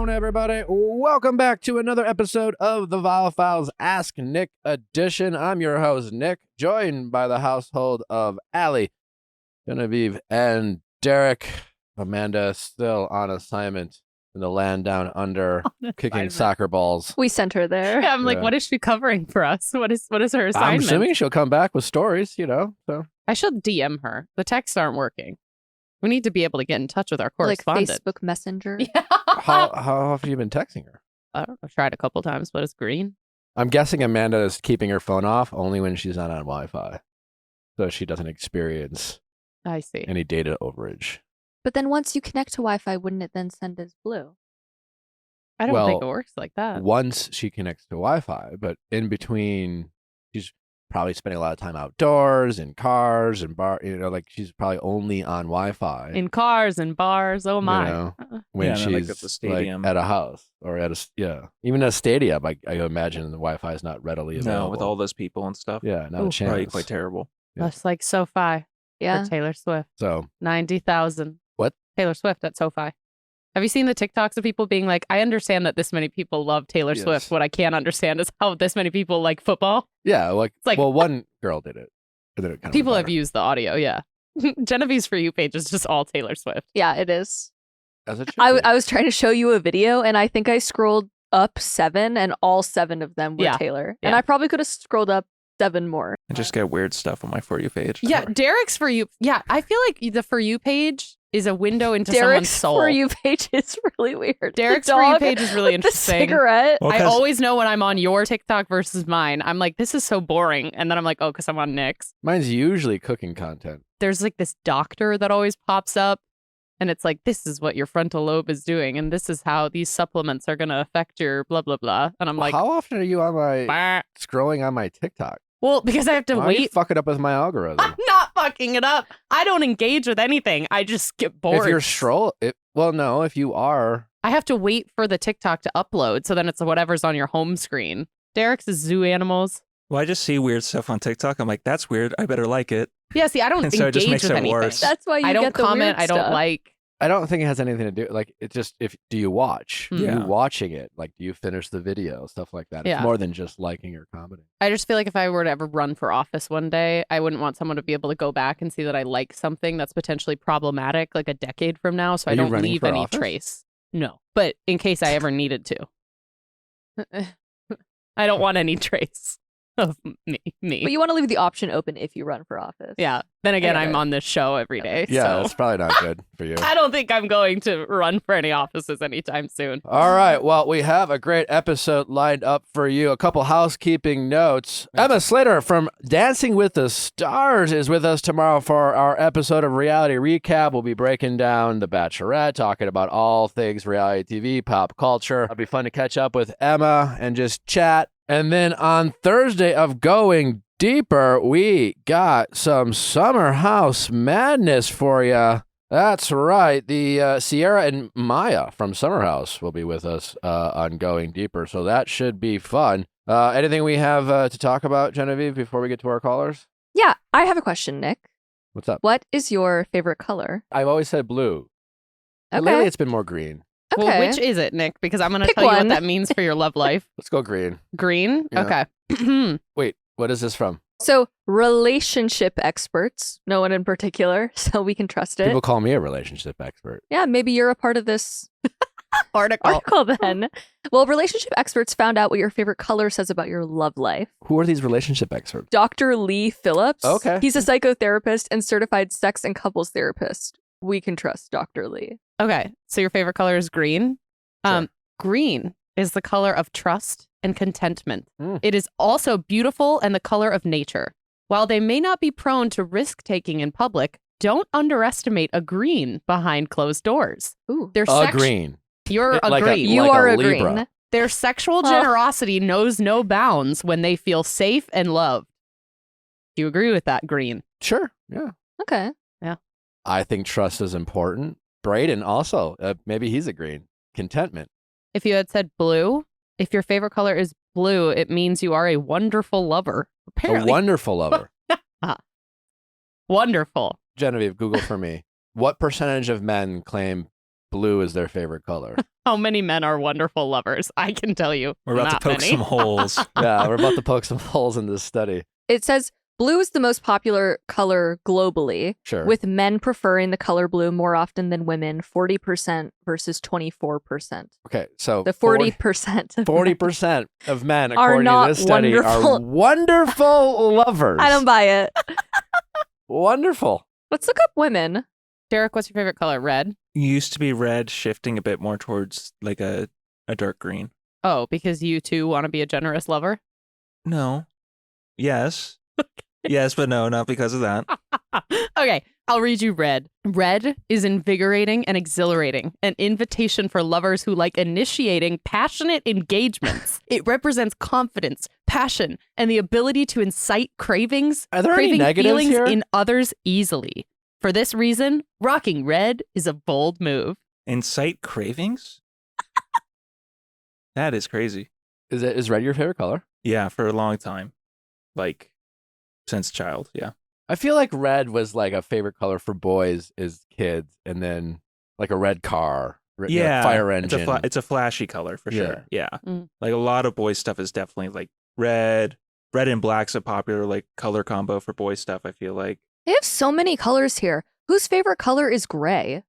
on, everybody? Welcome back to another episode of the Viall Files Ask Nick edition. I'm your host, Nick, joined by the household of Allie, Genevieve, and Derek. Amanda still on assignment in the land down under, kicking soccer balls. We sent her there. Yeah, I'm like, what is she covering for us? What is her assignment? I'm assuming she'll come back with stories, So I should DM her. The texts aren't working. We need to be able to get in touch with our correspondent. Like Facebook Messenger. Yeah. How have you been texting her? I don't know. I've tried a couple times, but it's green. I'm guessing Amanda is keeping her phone off only when she's not on Wi-Fi, so she doesn't experience I see. any data overage. But then once you connect to Wi-Fi, wouldn't it then send as blue? I don't think it works like that. Once she connects to Wi-Fi, but in between, she's probably spending a lot of time outdoors, in cars and bar. Like she's probably only on Wi-Fi In cars and bars. Oh my! When she's she's at the stadium, at a house or at even a stadium. I imagine the Wi-Fi is not readily available. No, with all those people and stuff. Yeah, not a chance. Probably quite terrible. Yeah. That's like SoFi Yeah. for Taylor Swift. So 90,000. What? Taylor Swift at SoFi. Have you seen the TikToks of people being like, I understand that this many people love Taylor Yes. Swift. What I can't understand is how this many people like football. yeah, like- well, one girl did it. And then it kind of People went have viral. used the audio, yeah. Genevieve's For You page is just all Taylor Swift. Yeah, it is. As it should I be. was trying to show you a video, and I think I scrolled up 7, and all 7 of them were Yeah. Taylor. And Yeah. I probably could have scrolled up 7 more. I just get weird stuff on my For You page. Yeah, Derek's For You. Yeah, I feel like the For You page is a window into Derek's someone's soul. For You page is really weird. Derek's The For You dog page is really with the interesting. cigarette. Well, I 'cause- always know when I'm on your TikTok versus mine. I'm like, this is so boring. And then I'm like, oh, because I'm on Nick's. Mine's usually cooking content. There's like this doctor that always pops up. And it's like, this is what your frontal lobe is doing. And this is how these supplements are going to affect your blah, blah, blah. And I'm like, How often are you on my bah. scrolling on my TikTok? Well, because I have to Why are you wait. fucking up with my algorithm? I'm not fucking it up. I don't engage with anything. I just get bored. If you're if you are, I have to wait for the TikTok to upload. So then it's whatever's on your home screen. Derek's is zoo animals. Well, I just see weird stuff on TikTok. I'm like, that's weird. I better like it. Yeah, see, I don't And so it just engage makes with it anything. worse. That's why you I don't get the comment. weird I don't stuff. like. I don't think it has anything to do. Like, it's just do you watch? Yeah. You watching it? Like, do you finish the video? Stuff like that. Yeah. It's more than just liking or commenting. I just feel like if I were to ever run for office one day, I wouldn't want someone to be able to go back and see that I like something that's potentially problematic like a decade from now. So Are I you don't running leave for any office? trace. No, but in case I ever needed to, I don't want any trace of me. But you want to leave the option open if you run for office. Yeah. Then again, get I'm it. on this show every day. Yeah, so. that's probably not good for you. I don't think I'm going to run for any offices anytime soon. All right. Well, we have a great episode lined up for you. A couple housekeeping notes. Emma Slater from Dancing with the Stars is with us tomorrow for our episode of Reality Recap. We'll be breaking down The Bachelorette, talking about all things reality TV, pop culture. It'll be fun to catch up with Emma and just chat. And then on Thursday of Going Deeper, we got some Summer House madness for you. That's right. The Sierra and Maya from Summer House will be with us on Going Deeper, so that should be fun. Anything we have to talk about, Genevieve, before we get to our callers? Yeah, I have a question, Nick. What's up? What is your favorite color? I've always said blue. But Okay. lately, it's been more green. Okay. Well, which is it, Nick? Because I'm going to Pick tell you one. what that means for your love life. Let's go green. Green? Yeah. Okay. Wait, what is this from? So, relationship experts, no one in particular, so we can trust it. People call me a relationship expert. Yeah, maybe you're a part of this Article. article then. Well, relationship experts found out what your favorite color says about your love life. Who are these relationship experts? Dr. Lee Phillips. Okay. He's a psychotherapist and certified sex and couples therapist. We can trust Dr. Lee. Okay. So your favorite color is green? Sure. Green is the color of trust and contentment. Mm. It is also beautiful and the color of nature. While they may not be prone to risk-taking in public, don't underestimate a green behind closed doors. Ooh. Their A sex- green. You're a Like green. You like are a a Libra. green. Their sexual Well- generosity knows no bounds when they feel safe and loved. Do you agree with that, green? Sure. Yeah. Okay. I think trust is important. Braden also. Maybe he's a green. Contentment. If you had said blue, if your favorite color is blue, it means you are a wonderful lover. Apparently. A wonderful lover. Wonderful. Genevieve, Google for me. What percentage of men claim blue is their favorite color? How many men are wonderful lovers? I can tell you. We're about not to poke many. some holes. Yeah, we're about to poke some holes in this study. It says blue is the most popular color globally, Sure. with men preferring the color blue more often than women, 40% versus 24%. Okay, so The 40% of 40% of men, Are according not to this study, are wonderful. wonderful lovers. I don't buy it. Wonderful. Let's look up women. Derek, what's your favorite color? Red? Used to be red, shifting a bit more towards like a dark green. Oh, because you too want to be a generous lover? No. Yes. Yes, but no, not because of that. Okay, I'll read you red. Red is invigorating and exhilarating, an invitation for lovers who like initiating passionate engagements. It represents confidence, passion, and the ability to incite cravings, Are there any craving negatives feelings here? in others easily. For this reason, rocking red is a bold move. Incite cravings? That is crazy. Is red your favorite color? Yeah, for a long time. Like, since child, yeah. I feel like red was like a favorite color for boys as kids, and then like a red car, Yeah. fire engine. It's a flashy color for Yeah. sure. Yeah. Mm. Like a lot of boy stuff is definitely like red. Red and black's a popular like color combo for boy stuff, I feel like. They have so many colors here. Whose favorite color is gray?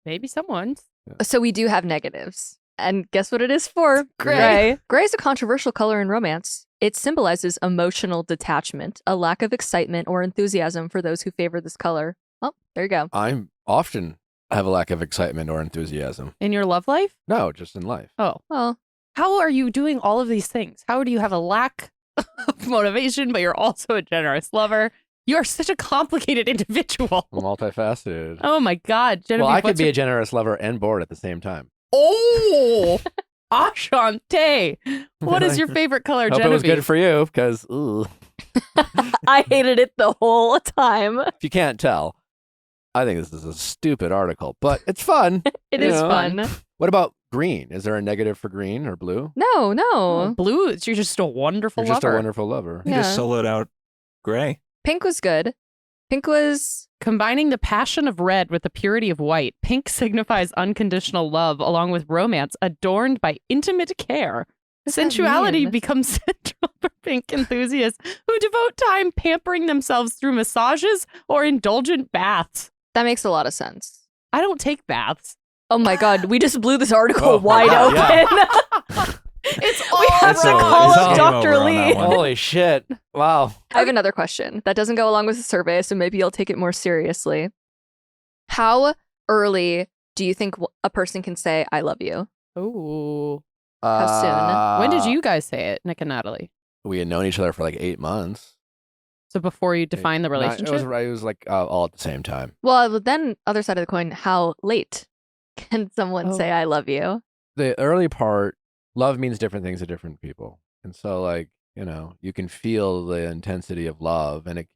Maybe someone's. So we do have negatives. And guess what it is for? Gray. Gray is a controversial color in romance. It symbolizes emotional detachment, a lack of excitement or enthusiasm for those who favor this color. Oh, there you go. I'm often have a lack of excitement or enthusiasm. In your love life? No, just in life. Oh. Well, How are you doing all of these things? How do you have a lack of motivation, but you're also a generous lover? You are such a complicated individual. Multifaceted. Oh my God. Genevieve, Well, I could what's be your- a generous lover and bored at the same time. Oh, Ashante. What is your favorite color, Hope Genevieve? it was good for you, because I hated it the whole time. if you can't tell, I think this is a stupid article, but it's fun. It You is know? fun. What about green? Is there a negative for green or blue? No, no. Blue, you're just a wonderful You're just lover. a wonderful lover. You Yeah. just soloed out gray. Pink was good. Pink was Combining the passion of red with the purity of white, pink signifies unconditional love along with romance adorned by intimate care. What's that Sensuality mean? becomes central for pink enthusiasts who devote time pampering themselves through massages or indulgent baths. that makes a lot of sense. I don't take baths. Oh my God, we just blew this article Oh my wide God, open. yeah. It's We have It's to a- call it's up game Dr. over on Lee. that one. Holy shit. Wow. I have another question that doesn't go along with the survey, so maybe you'll take it more seriously. How early do you think a person can say, I love you? Ooh. How soon? When did you guys say it, Nick and Natalie? We had known each other for like 8 months. So before you define the relationship? It was like all at the same time. Well, then, other side of the coin, how late can someone Oh. say, I love you? The early part, love means different things to different people. And so, like, you know, you can feel the intensity of love. And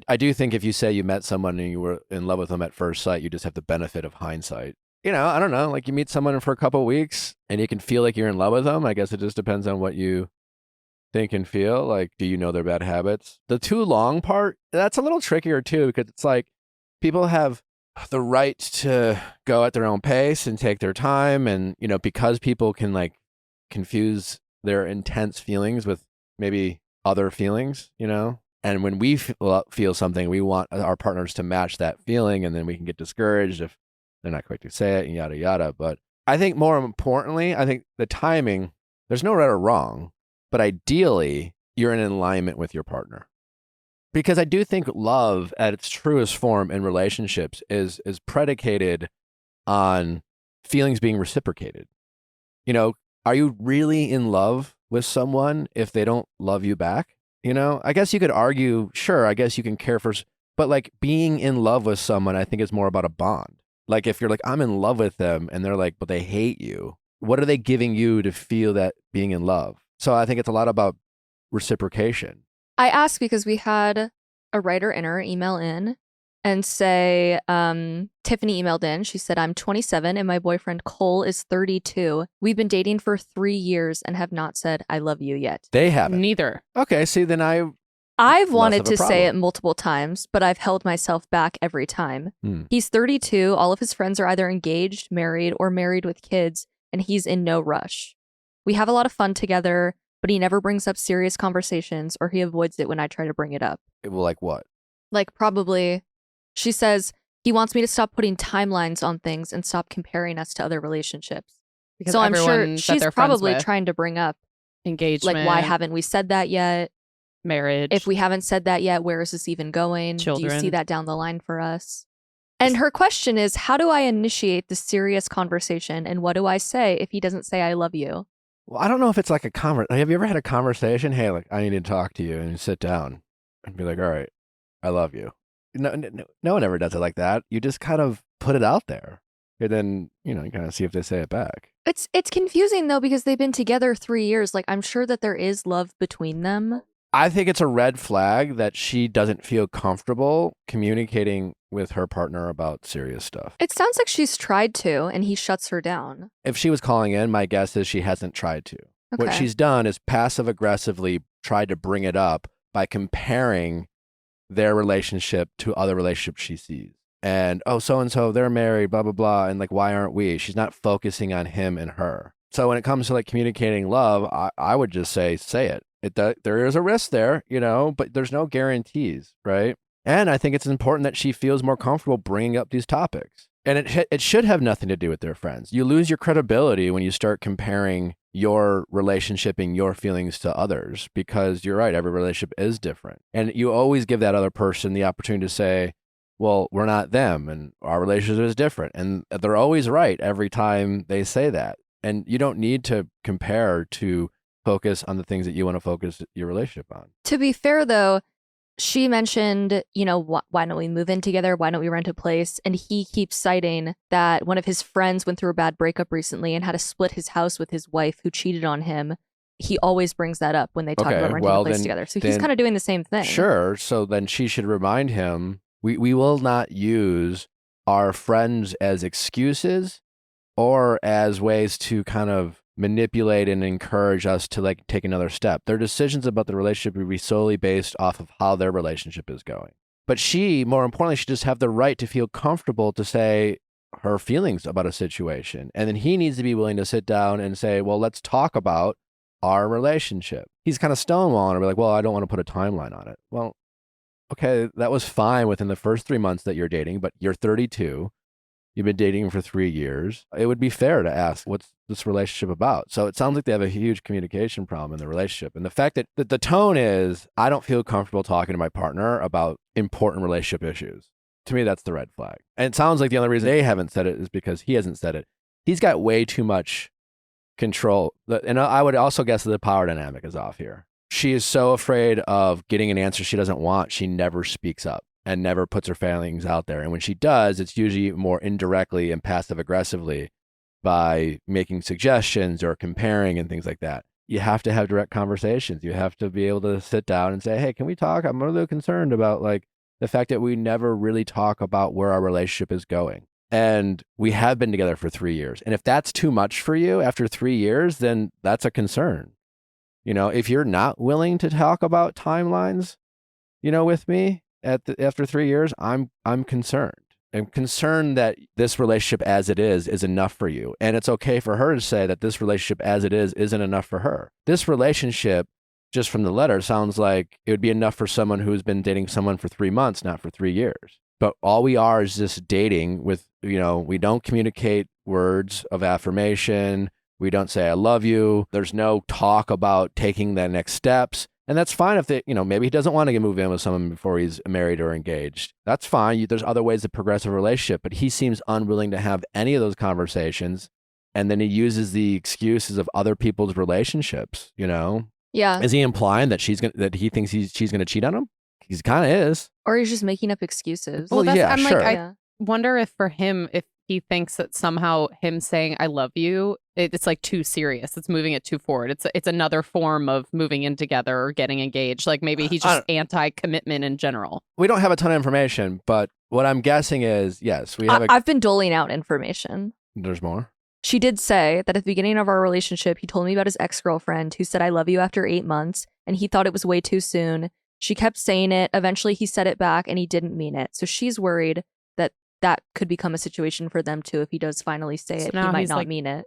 I do think if you say you met someone and you were in love with them at first sight, you just have the benefit of hindsight. You know, I don't know, like you meet someone for a couple of weeks and you can feel like you're in love with them. I guess it just depends on what you think and feel. Like, do you know their bad habits? The too long part, that's a little trickier too, because it's like people have the right to go at their own pace and take their time. And, you know, because people can like confuse their intense feelings with maybe other feelings, you know? And when we feel something, we want our partners to match that feeling, and then we can get discouraged if they're not quick to say it and yada, yada. But I think more importantly, I think the timing, there's no right or wrong, but ideally you're in alignment with your partner. Because I do think love at its truest form in relationships is predicated on feelings being reciprocated. You know, are you really in love with someone if they don't love you back? You know, I guess you could argue, sure, I guess you can care for, but like being in love with someone, I think is more about a bond. Like if you're like, I'm in love with them and they're like, but they hate you. What are they giving you to feel that being in love? So I think it's a lot about reciprocation. I ask because we had a writer in our email in and say, Tiffany emailed in. She said, I'm 27 and my boyfriend Cole is 32. We've been dating for 3 years and have not said I love you yet. They haven't. Neither. Okay, see, then I I've less wanted of a to say it problem. multiple times, but I've held myself back every time. Hmm. He's 32. All of his friends are either engaged, married, or married with kids, and he's in no rush. We have a lot of fun together, but he never brings up serious conversations, or he avoids it when I try to bring it up. Well, like what? Like, probably, she says he wants me to stop putting timelines on things and stop comparing us to other relationships. Because So I'm sure everyone that she's they're friends probably with, trying to bring up, engagement, like, why haven't we said that yet? marriage. If we haven't said that yet, where is this even going? Do you see Children. that down the line for us? And her question is, how do I initiate the serious conversation? And what do I say if he doesn't say I love you? Well, I don't know if it's like a conversation. Have you ever had a conversation? Hey, like, I need to talk to you, and you sit down and be like, all right, I love you. No one ever does it like that. You just kind of put it out there, and then, you kind of see if they say it back. It's confusing though, because they've been together 3 years. Like, I'm sure that there is love between them. I think it's a red flag that she doesn't feel comfortable communicating with her partner about serious stuff. It sounds like she's tried to, and he shuts her down. If she was calling in, my guess is she hasn't tried to. Okay. What she's done is passive aggressively tried to bring it up by comparing their relationship to other relationships she sees. And, oh, so-and-so, they're married, blah, blah, blah. And like, why aren't we? She's not focusing on him and her. So when it comes to like communicating love, I would just say it. There is a risk there, but there's no guarantees, right? And I think it's important that she feels more comfortable bringing up these topics. And it should have nothing to do with their friends. You lose your credibility when you start comparing your relationship and your feelings to others, because you're right, every relationship is different. And you always give that other person the opportunity to say, well, we're not them and our relationship is different. And they're always right every time they say that. And you don't need to compare to focus on the things that you want to focus your relationship on. To be fair, though, she mentioned, why don't we move in together? Why don't we rent a place? And he keeps citing that one of his friends went through a bad breakup recently and had to split his house with his wife who cheated on him. He always brings that up when they talk about renting a place together. So he's kind of doing the same thing. Sure. So then she should remind him, we will not use our friends as excuses or as ways to kind of manipulate and encourage us to like take another step. Their decisions about the relationship will be solely based off of how their relationship is going. But she, more importantly, should just have the right to feel comfortable to say her feelings about a situation. And then he needs to be willing to sit down and say, well, let's talk about our relationship. He's kind of stonewalling and be like, well, I don't want to put a timeline on it. Well, okay, that was fine within the first 3 months that you're dating, but you're 32. You've been dating for 3 years. It would be fair to ask, what's this relationship about? So it sounds like they have a huge communication problem in the relationship. And the fact that the tone is, I don't feel comfortable talking to my partner about important relationship issues. To me, that's the red flag. And it sounds like the only reason they haven't said it is because he hasn't said it. He's got way too much control. And I would also guess that the power dynamic is off here. She is so afraid of getting an answer she doesn't want, she never speaks up and never puts her feelings out there. And when she does, it's usually more indirectly and passive aggressively by making suggestions or comparing and things like that. You have to have direct conversations. You have to be able to sit down and say, hey, can we talk? I'm a little concerned about like the fact that we never really talk about where our relationship is going. And we have been together for 3 years. And if that's too much for you after 3 years, then that's a concern. If you're not willing to talk about timelines, with me after 3 years, I'm concerned. I'm concerned that this relationship as it is enough for you. And it's okay for her to say that this relationship as it is isn't enough for her. This relationship, just from the letter, sounds like it would be enough for someone who's been dating someone for 3 months, not for 3 years. But all we are is just dating with, we don't communicate words of affirmation. We don't say, I love you. There's no talk about taking the next steps. And that's fine if they, maybe he doesn't want to move in with someone before he's married or engaged. That's fine. There's other ways to progress a relationship, but he seems unwilling to have any of those conversations. And then he uses the excuses of other people's relationships, Yeah. Is he implying that that he thinks she's going to cheat on him? He kind of is. Or he's just making up excuses. Well, yeah, I'm sure. I wonder if for him, if he thinks that somehow him saying I love you, it's like too serious. It's moving it too forward. It's another form of moving in together or getting engaged. Like maybe he's just anti-commitment in general. We don't have a ton of information, but what I'm guessing is, yes, we have I've been doling out information. There's more? She did say that at the beginning of our relationship, he told me about his ex-girlfriend who said I love you after 8 months, and he thought it was way too soon. She kept saying it. Eventually, he said it back and he didn't mean it. So she's worried that that could become a situation for them too. If he does finally say So it, he now might he's, not like, mean it.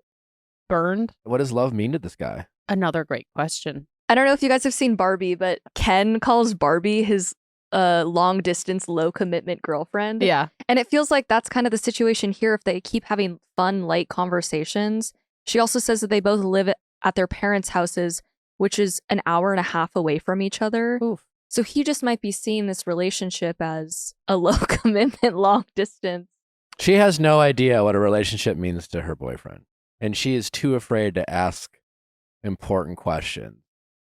Burned? What does love mean to this guy? Another great question. I don't know if you guys have seen Barbie, but Ken calls Barbie his long distance, low commitment girlfriend. Yeah. And it feels like that's kind of the situation here if they keep having fun, light conversations. She also says that they both live at their parents' houses, which is an hour and a half away from each other. Oof. So he just might be seeing this relationship as a low commitment, long distance. She has no idea what a relationship means to her boyfriend, and she is too afraid to ask important questions.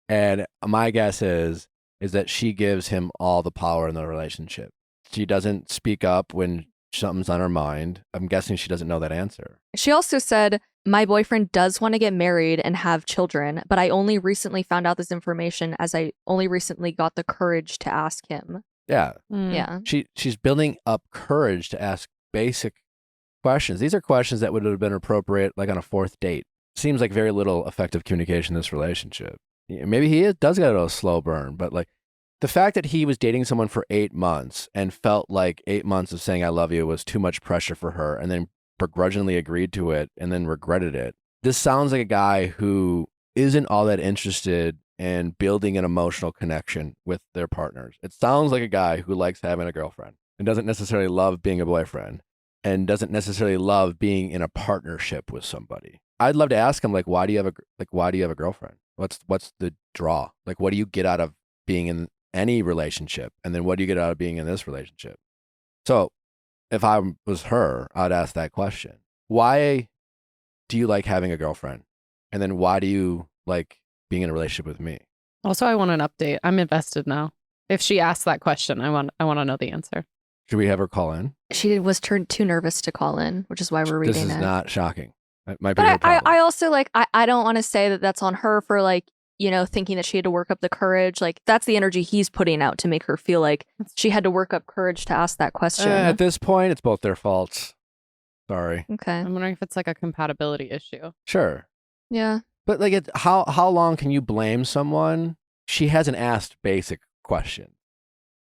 And my guess is that she gives him all the power in the relationship. She doesn't speak up when something's on her mind. I'm guessing she doesn't know that answer. She also said, my boyfriend does want to get married and have children, but I only recently found out this information as I only recently got the courage to ask him. Yeah. Mm. Yeah. She's building up courage to ask basic questions. These are questions that would have been appropriate like on a fourth date. Seems like very little effective communication in this relationship. Maybe he does get a slow burn, but like the fact that he was dating someone for 8 months and felt like 8 months of saying I love you was too much pressure for her and then begrudgingly agreed to it and then regretted it. This sounds like a guy who isn't all that interested in building an emotional connection with their partners. It sounds like a guy who likes having a girlfriend and doesn't necessarily love being a boyfriend and doesn't necessarily love being in a partnership with somebody. I'd love to ask him, like, why do you have a girlfriend? What's the draw? Like, what do you get out of being in any relationship? And then what do you get out of being in this relationship? So if I was her, I'd ask that question. Why do you like having a girlfriend? And then why do you like being in a relationship with me? Also, I want an update. I'm invested now. If she asks that question, I want to know the answer. Should we have her call in? She was too nervous to call in, which is why we're reading it. This is not shocking. That might be her But problem. I also like, I don't want to say that that's on her for like, thinking that she had to work up the courage. Like that's the energy he's putting out to make her feel like she had to work up courage to ask that question. At this point, it's both their faults. Sorry. Okay. I'm wondering if it's like a compatibility issue. Sure. Yeah. But like, how long can you blame someone? She hasn't asked basic questions.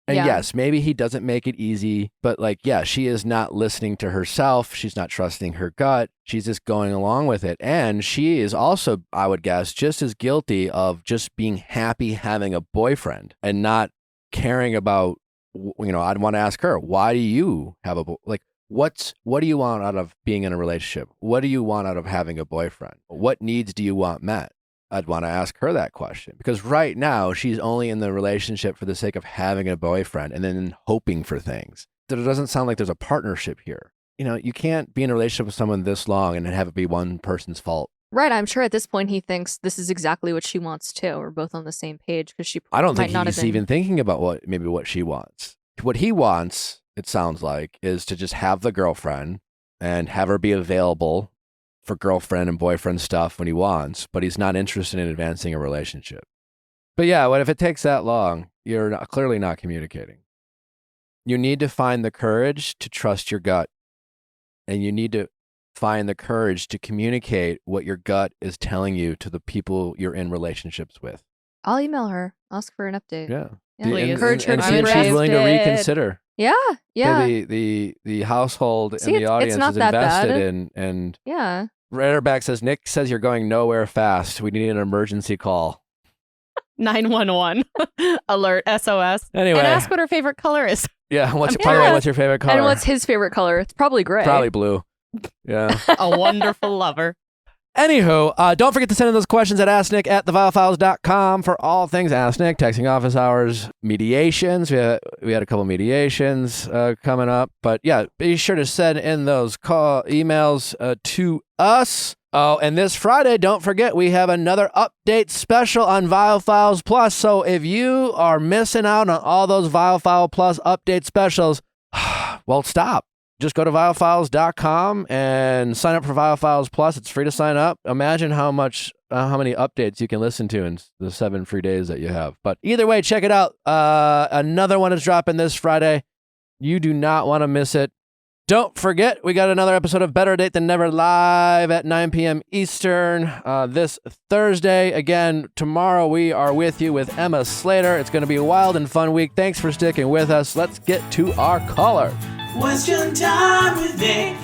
And Yeah. yes, maybe he doesn't make it easy, but like, yeah, she is not listening to herself. She's not trusting her gut. She's just going along with it. And she is also, I would guess, just as guilty of just being happy having a boyfriend and not caring about, I'd want to ask her, why do you have what do you want out of being in a relationship? What do you want out of having a boyfriend? What needs do you want met? I'd want to ask her that question because right now she's only in the relationship for the sake of having a boyfriend and then hoping for things. It doesn't sound like there's a partnership here. You can't be in a relationship with someone this long and have it be one person's fault. Right. I'm sure at this point he thinks this is exactly what she wants too. We're both on the same page because she I don't might think not he's have been... even thinking about what she wants. What he wants, it sounds like, is to just have the girlfriend and have her be available for girlfriend and boyfriend stuff when he wants, but he's not interested in advancing a relationship. But yeah, what if it takes that long? You're clearly not communicating. You need to find the courage to trust your gut, and you need to find the courage to communicate what your gut is telling you to the people you're in relationships with. I'll email her, ask for an update. Yeah. Please. Encourage her and to see be if she's willing to interested. reconsider. Yeah. Yeah. So the household See, and the it's audience not is that invested bad. in, and Yeah. Redderback says, Nick says you're going nowhere fast. We need an emergency call. 911 alert SOS. Anyway. And ask what her favorite color is. Yeah. By the Yeah. way, what's your favorite color? And what's his favorite color? It's probably gray. Probably blue. Yeah. A wonderful lover. Anywho, don't forget to send in those questions at asknick@theviallfiles.com for all things Ask Nick, texting office hours, mediations. We had a couple mediations coming up. But yeah, be sure to send in those emails to us. Oh, and this Friday, don't forget, we have another update special on Viall Files Plus. So if you are missing out on all those Viall File Plus update specials, well, stop. Just go to viallfiles.com and sign up for Viall Files Plus. It's free to sign up. Imagine how many updates you can listen to in the 7 free days that you have. But either way, check it out. Another one is dropping this Friday. You do not want to miss it. Don't forget, we got another episode of Better Date Than Never live at 9 p.m. Eastern this Thursday. Again, tomorrow we are with you with Emma Slater. It's going to be a wild and fun week. Thanks for sticking with us. Let's get to our caller. Question time with Nick.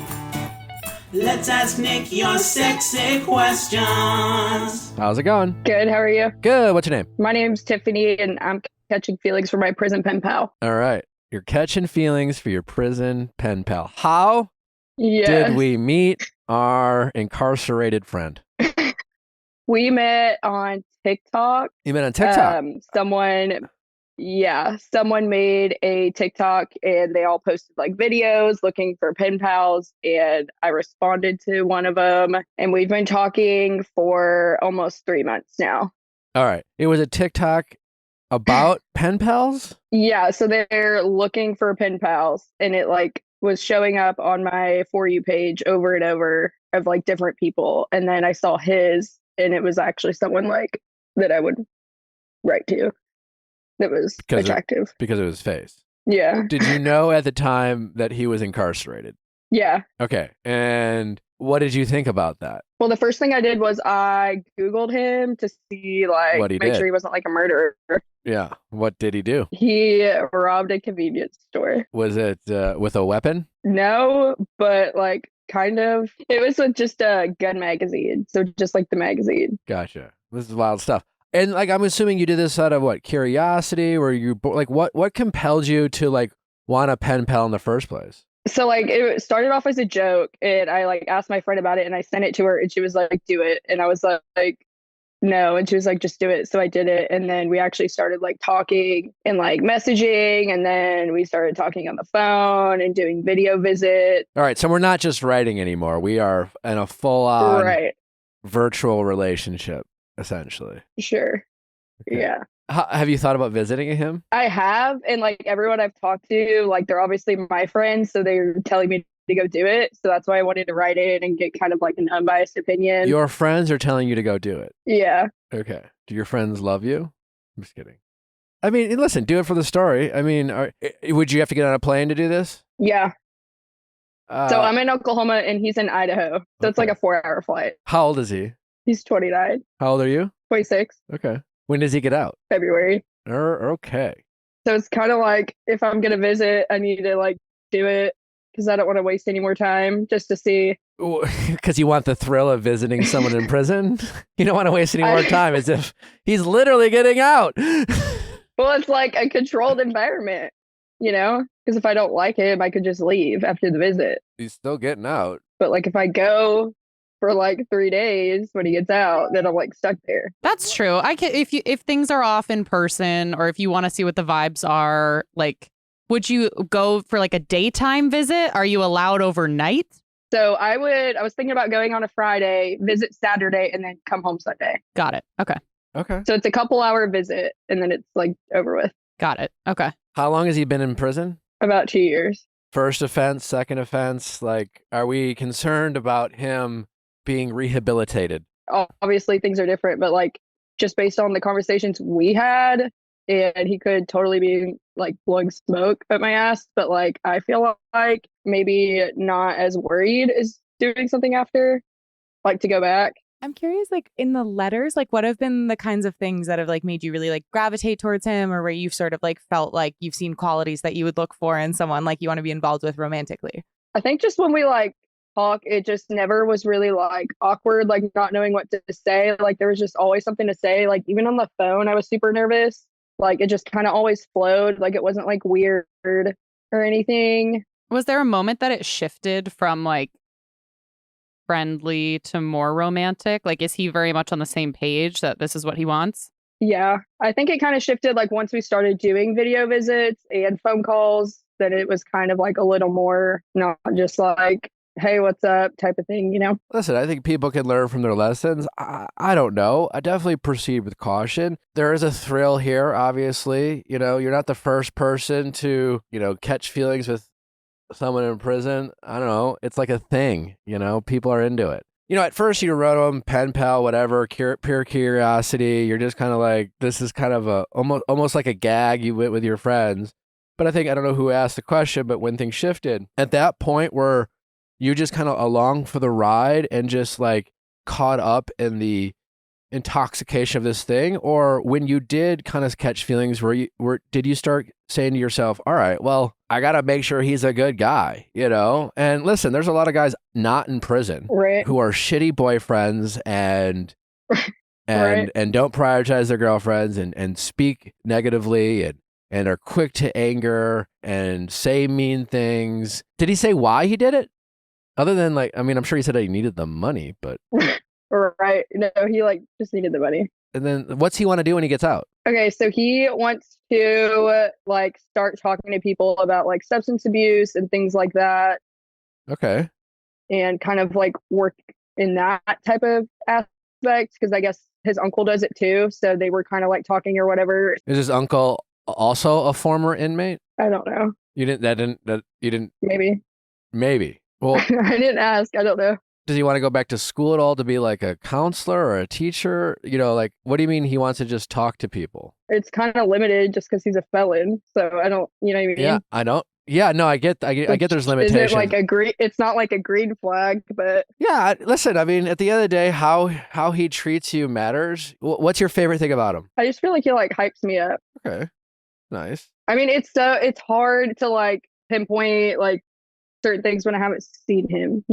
Let's ask Nick your sexy questions. How's it going? Good, how are you? Good. What's your name? My name's Tiffany, and I'm catching feelings for my prison pen pal. All right. You're catching feelings for your prison pen pal. How Yeah. did we meet our incarcerated friend? We met on TikTok. You met on TikTok? Someone made a TikTok, and they all posted like videos looking for pen pals, and I responded to one of them, and we've been talking for almost 3 months now. All right. It was a TikTok about pen pals? Yeah, so they're looking for pen pals, and it like was showing up on my For You page over and over of like different people, and then I saw his, and it was actually someone like that I would write to. That was attractive. Because of his face. Yeah. Did you know at the time that he was incarcerated? Yeah. Okay. And what did you think about that? Well, the first thing I did was I Googled him to see like What he make did. sure he wasn't like a murderer. Yeah. What did he do? He robbed a convenience store. Was it with a weapon? No, but like kind of. It was with just a gun magazine. So just like the magazine. Gotcha. This is wild stuff. And like, I'm assuming you did this out of what? Curiosity? Or you like what compelled you to like want a pen pal in the first place? So like it started off as a joke, and I like asked my friend about it, and I sent it to her, and she was like, do it. And I was like, no. And she was like, just do it. So I did it. And then we actually started like talking and like messaging. And then we started talking on the phone and doing video visits. All right. So we're not just writing anymore. We are in a full on Right. virtual relationship, essentially. Sure. Okay. Yeah. Have you thought about visiting him? I have. And like everyone I've talked to, like they're obviously my friends. So they're telling me to go do it. So that's why I wanted to write it and get kind of like an unbiased opinion. Your friends are telling you to go do it. Yeah. Okay. Do your friends love you? I'm just kidding. I mean, listen, do it for the story. I mean, would you have to get on a plane to do this? Yeah. So I'm in Oklahoma and he's in Idaho. So it's like a 4-hour flight. How old is he? He's 29, How old are you? 26, Okay. When does he get out? February. Okay. So it's kind of like if I'm going to visit, I need to like do it because I don't want to waste any more time just to see. Because you want the thrill of visiting someone in prison? You don't want to waste any more time as if he's literally getting out. Well, it's like a controlled environment, you know, because if I don't like him, I could just leave after the visit. He's still getting out. But like if I go for like 3 days when he gets out, then I'm like stuck there. That's true. I can if things are off in person, or if you want to see what the vibes are, like, would you go for like a daytime visit? Are you allowed overnight? So I was thinking about going on a Friday, visit Saturday, and then come home Sunday. Got it. Okay. Okay. So it's a couple-hour visit, and then it's like over with. Got it. Okay. How long has he been in prison? About 2 years. First offense, second offense? Like, are we concerned about him being rehabilitated? Obviously, things are different, but like just based on the conversations we had, and he could totally be like blowing smoke at my ass. But like, I feel like maybe not as worried as doing something after, like to go back. I'm curious, like in the letters, like what have been the kinds of things that have like made you really like gravitate towards him, or where you've sort of like felt like you've seen qualities that you would look for in someone like you want to be involved with romantically? I think just when we like talk, it just never was really like awkward, like not knowing what to say. Like there was just always something to say. Like even on the phone, I was super nervous. Like it just kind of always flowed. Like it wasn't like weird or anything. Was there a moment that it shifted from like friendly to more romantic? Like, is he very much on the same page that this is what he wants? Yeah, I think it kind of shifted like once we started doing video visits and phone calls, that it was kind of like a little more not just like, hey, what's up type of thing, you know? Listen, I think people can learn from their lessons. I don't know. I definitely proceed with caution. There is a thrill here, obviously. You know, you're not the first person to, you know, catch feelings with someone in prison. I don't know. It's like a thing, you know, people are into it. You know, at first you wrote them, pen pal, whatever, pure curiosity. You're just kind of like, this is kind of a almost like a gag you went with your friends. But I don't know who asked the question, but when things shifted, at that point where you just kind of along for the ride and just like caught up in the intoxication of this thing, or when you did kind of catch feelings did you start saying to yourself, all right, well, I got to make sure he's a good guy, And listen, there's a lot of guys not in prison Right. who are shitty boyfriends and Right. don't prioritize their girlfriends and speak negatively and are quick to anger and say mean things. Did he say why he did it? Other than I'm sure he said that he needed the money, but Right. No, he just needed the money. and then what's he want to do when he gets out? Okay, so he wants to start talking to people about substance abuse and things like that, Okay. and kind of work in that type of aspect, because I guess his uncle does it too. So they were kind of talking or whatever. Is his uncle also a former inmate? I don't know. You didn't Maybe. maybe. Well, I didn't ask. I don't know. does he want to go back to school at all to be like a counselor or a teacher? What do you mean he wants to just talk to people? It's kind of limited just because he's a felon. So I don't, you know what I mean? Yeah, I don't. Yeah, no, I get there's limitations. Is it it's not like a green flag, but Yeah, listen, I mean, at the end of the day, how he treats you matters. What's your favorite thing about him? I just feel like he hypes me up. Okay, nice. I mean, it's hard to pinpoint certain things when I haven't seen him,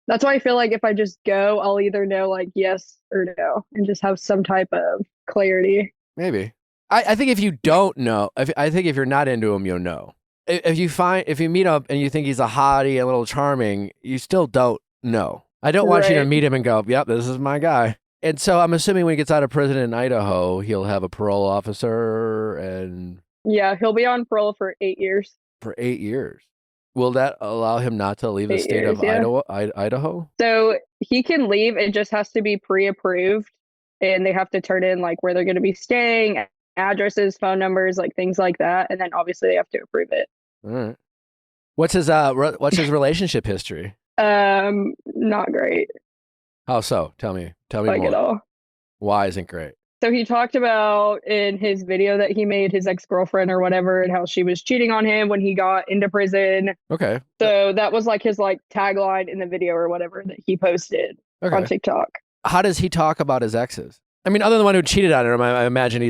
that's why I feel like if I just go, I'll either know yes or no and just have some type of clarity. Maybe. I think if you don't know, I think if you're not into him, you'll know. If you meet him and you think he's a hottie and a little charming, you still don't know. I don't want you to Right. meet him and go, yep, this is my guy. And so I'm assuming when he gets out of prison in Idaho, he'll have a parole officer and Yeah, he'll be on parole for 8 years. for 8 years. Will that allow him not to leave the 8 state years, of yeah. Idaho? So he can leave. It just has to be pre-approved, and they have to turn in where they're going to be staying, addresses, phone numbers, things like that. And then obviously they have to approve it. All right. What's his relationship history? Not great, How so? Tell me at more. all. Why isn't great? So he talked about in his video that he made his ex-girlfriend or whatever, and how she was cheating on him when he got into prison. Okay. So that was his tagline in the video or whatever that he posted on Okay. TikTok. How does he talk about his exes? I mean, other than the one who cheated on him, I imagine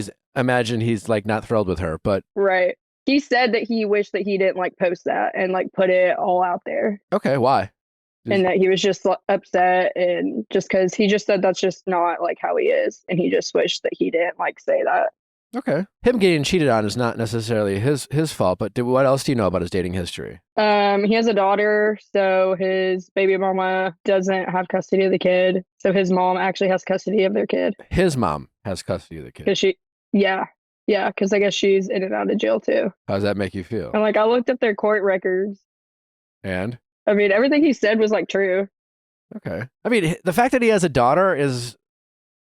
he's not thrilled with her, but Right. He said that he wished that he didn't post that and put it all out there, okay, why? and that he was just upset, and just because he just said that's just not how he is, and he just wished that he didn't say that. Okay. Him getting cheated on is not necessarily his fault, but what else do you know about his dating history? He has a daughter, so his baby mama doesn't have custody of the kid. So his mom actually has custody of their kid. His mom has custody of the kid. Because because I guess she's in and out of jail too. How does that make you feel? And I looked up their court records. And? I mean, everything he said was true. Okay. I mean, the fact that he has a daughter is,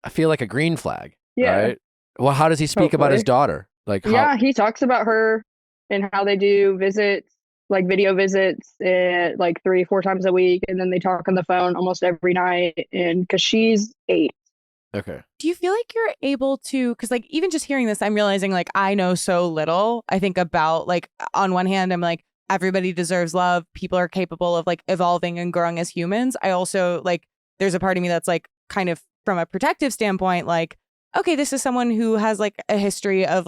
I feel like a green flag. Yeah. Right? Well, how does he speak about his daughter? Yeah, he talks about her and how they do visits, video visits, 3-4 times a week, and then they talk on the phone almost every night. And because she's 8. Okay. Do you feel like you're able to, because even just hearing this, I'm realizing I know so little. I think about on one hand, I'm everybody deserves love. People are capable of evolving and growing as humans. I also there's a part of me that's kind of from a protective standpoint, okay, this is someone who has a history of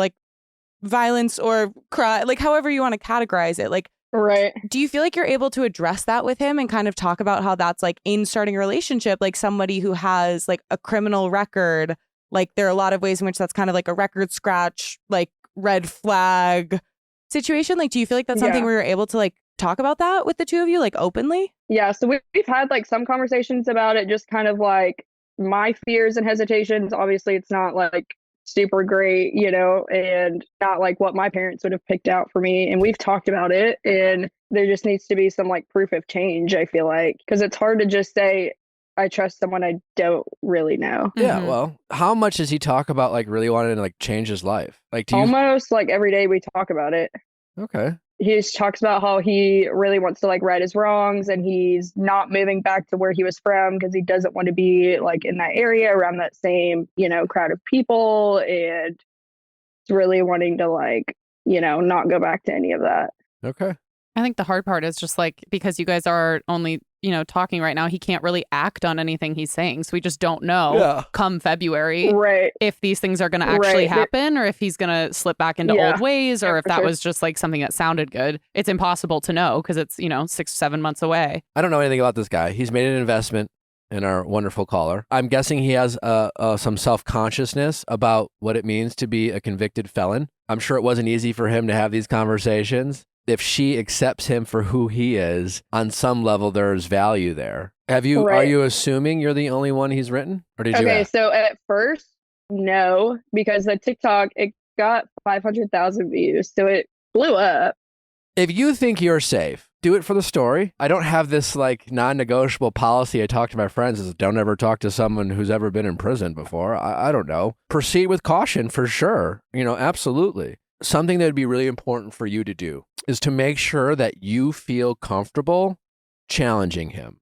violence or however you want to categorize it. Right. Do you feel like you're able to address that with him and kind of talk about how that's in starting a relationship, somebody who has a criminal record, there are a lot of ways in which that's kind of a record scratch, red flag situation? Do you feel like that's something where you're able to talk about that with the two of you openly? Yeah, so we've had some conversations about it, just kind of my fears and hesitations. Obviously it's not super great, and not what my parents would have picked out for me. And we've talked about it, and there just needs to be some proof of change, I feel because it's hard to just say I trust someone I don't really know. Yeah, well, how much does he talk about really wanting to change his life? Do you... Almost every day we talk about it. Okay. He just talks about how he really wants to right his wrongs, and he's not moving back to where he was from because he doesn't want to be in that area around that same, crowd of people, and really wanting to not go back to any of that. Okay. I think the hard part is just like, because you guys are only, talking right now, he can't really act on anything he's saying. So we just don't know come February Right. if these things are going to actually Right. happen, or if he's going to slip back into old ways, or Yeah, if for that sure. was just like something that sounded good. It's impossible to know because it's, 6-7 months away. I don't know anything about this guy. He's made an investment in our wonderful caller. I'm guessing he has some self-consciousness about what it means to be a convicted felon. I'm sure it wasn't easy for him to have these conversations. If she accepts him for who he is, on some level, there's value there. Are you assuming you're the only one he's written? Or did you Okay, ask? so at first, no, because the TikTok, it got 500,000 views. So it blew up. If you think you're safe, do it for the story. I don't have this like non-negotiable policy. I talk to my friends is don't ever talk to someone who's ever been in prison before. I don't know. Proceed with caution for sure. Absolutely. Something that would be really important for you to do is to make sure that you feel comfortable challenging him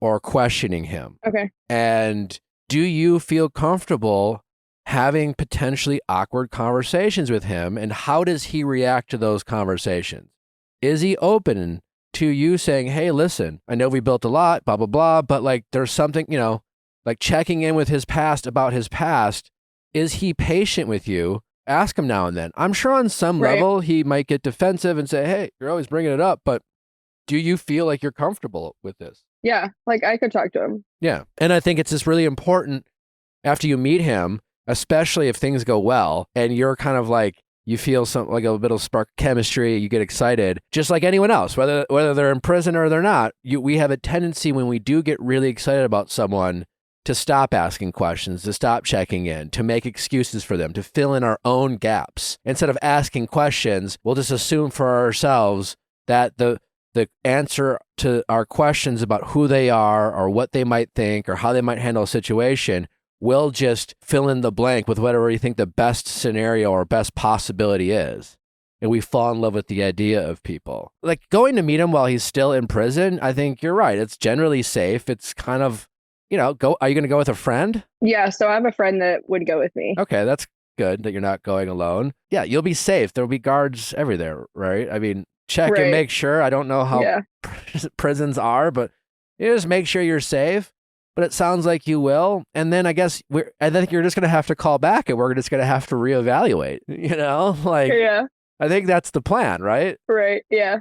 or questioning him. Okay. And do you feel comfortable having potentially awkward conversations with him? And how does he react to those conversations? Is he open to you saying, hey, listen, I know we built a lot, blah, blah, blah, but like there's something, like checking in with his past about his past. Is he patient with you? Ask him now and then. I'm sure on some level he might get defensive and say, hey, you're always bringing it up, but do you feel like you're comfortable with this? Yeah, like I could talk to him. Yeah. And I think it's just really important after you meet him, especially if things go well and you're kind of like, you feel some like a bit of spark chemistry, you get excited, just like anyone else, whether they're in prison or they're not. We have a tendency when we do get really excited about someone to stop asking questions, to stop checking in, to make excuses for them, to fill in our own gaps. Instead of asking questions, we'll just assume for ourselves that the answer to our questions about who they are or what they might think or how they might handle a situation will just fill in the blank with whatever we think the best scenario or best possibility is. And we fall in love with the idea of people. Like going to meet him while he's still in prison, I think you're right. It's generally safe. It's kind of, are you going to go with a friend? Yeah, so I have a friend that would go with me. Okay, that's good that you're not going alone. Yeah, you'll be safe. There'll be guards everywhere, right? I mean, check and make sure. I don't know how prisons are, but you just make sure you're safe. But it sounds like you will. And then I guess I think you're just going to have to call back and we're just going to have to reevaluate, I think that's the plan, right? Right, yeah.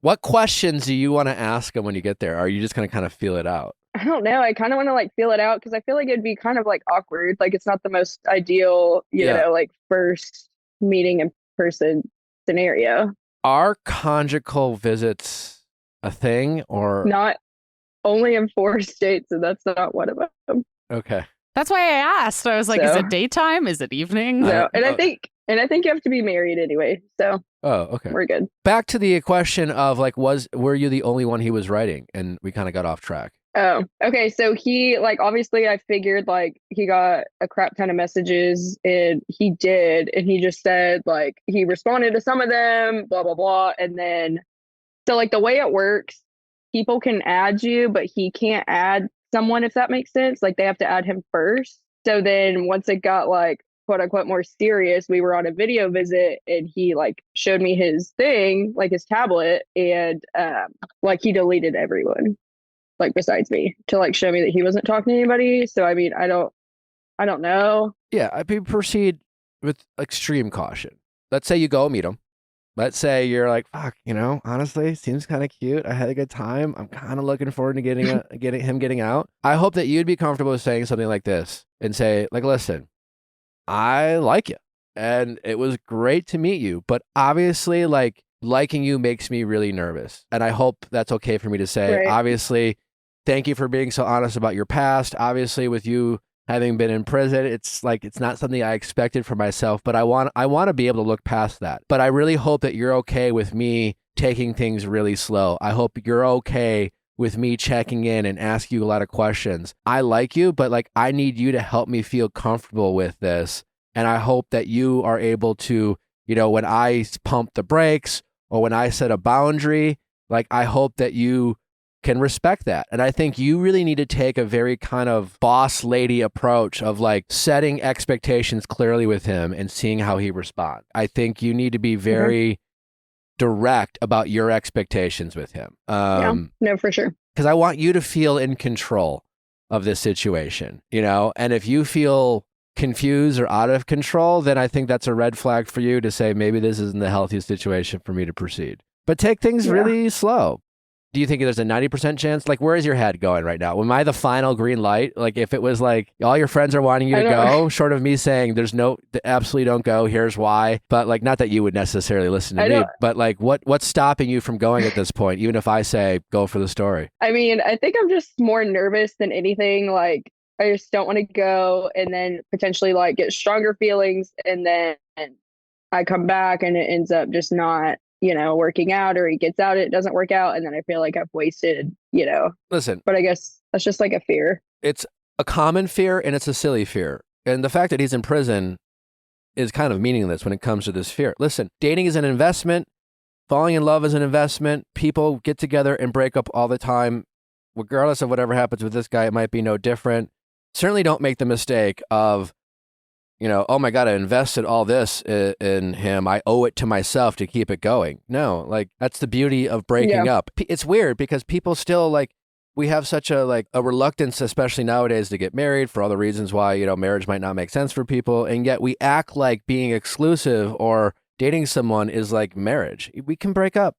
What questions do you want to ask him when you get there? Or are you just going to kind of feel it out? I don't know. I kind of want to like feel it out because I feel like it'd be kind of like awkward. Like it's not the most ideal, like first meeting in person scenario. Are conjugal visits a thing or not? Only in 4 states, and that's not one of them. Okay. That's why I asked. I was like, is it daytime? Is it evening? No, and I think you have to be married anyway. So okay. We're good. Back to the question of like, were you the only one he was writing? And we kind of got off track. Oh, okay. So he obviously I figured he got a crap ton of messages and he did. And he just said he responded to some of them, blah, blah, blah. And then, so the way it works, people can add you, but he can't add someone, if that makes sense. They have to add him first. So then once it got quote unquote more serious, we were on a video visit and he showed me his thing, his tablet, and he deleted everyone. Besides me, to show me that he wasn't talking to anybody. So I mean, I don't know. Yeah, I proceed with extreme caution. Let's say you go meet him. Let's say you're like, fuck, honestly, seems kind of cute. I had a good time. I'm kind of looking forward to getting out. I hope that you'd be comfortable with saying something like this and say, listen, I like you and it was great to meet you, but obviously liking you makes me really nervous. And I hope that's okay for me to say. Right. Obviously, thank you for being so honest about your past. Obviously, with you having been in prison, it's not something I expected for myself, but I want to be able to look past that. But I really hope that you're okay with me taking things really slow. I hope you're okay with me checking in and ask you a lot of questions. I like you, but I need you to help me feel comfortable with this. And I hope that you are able to, when I pump the brakes or when I set a boundary, I hope that you can respect that. And I think you really need to take a very kind of boss lady approach of like setting expectations clearly with him and seeing how he responds. I think you need to be very direct about your expectations with him. No, for sure. Because I want you to feel in control of this situation, you know? And if you feel confused or out of control, then I think that's a red flag for you to say, maybe this isn't the healthiest situation for me to proceed. But take things really slow. Do you think there's a 90% chance? Like, where is your head going right now? Am I the final green light? Like, if it was like all your friends are wanting you to go, short of me saying there's no, absolutely don't go, here's why. But like, not that you would necessarily listen to me, but like, what's stopping you from going at this point? Even if I say go for the story. I mean, I think I'm just more nervous than anything. Like, I just don't want to go and then potentially like get stronger feelings. And then I come back and it ends up just not, you know, working out, or he gets out, it doesn't work out. And then I feel like I've wasted, you know. Listen. But I guess that's just like a fear. It's a common fear and it's a silly fear. And the fact that he's in prison is kind of meaningless when it comes to this fear. Listen, dating is an investment. Falling in love is an investment. People get together and break up all the time. Regardless of whatever happens with this guy, it might be no different. Certainly don't make the mistake of, you know, oh my God, I invested all this in him. I owe it to myself to keep it going. No, like that's the beauty of breaking up. It's weird because people still like, we have such a reluctance, especially nowadays, to get married for all the reasons why, you know, marriage might not make sense for people. And yet we act like being exclusive or dating someone is like marriage. We can break up.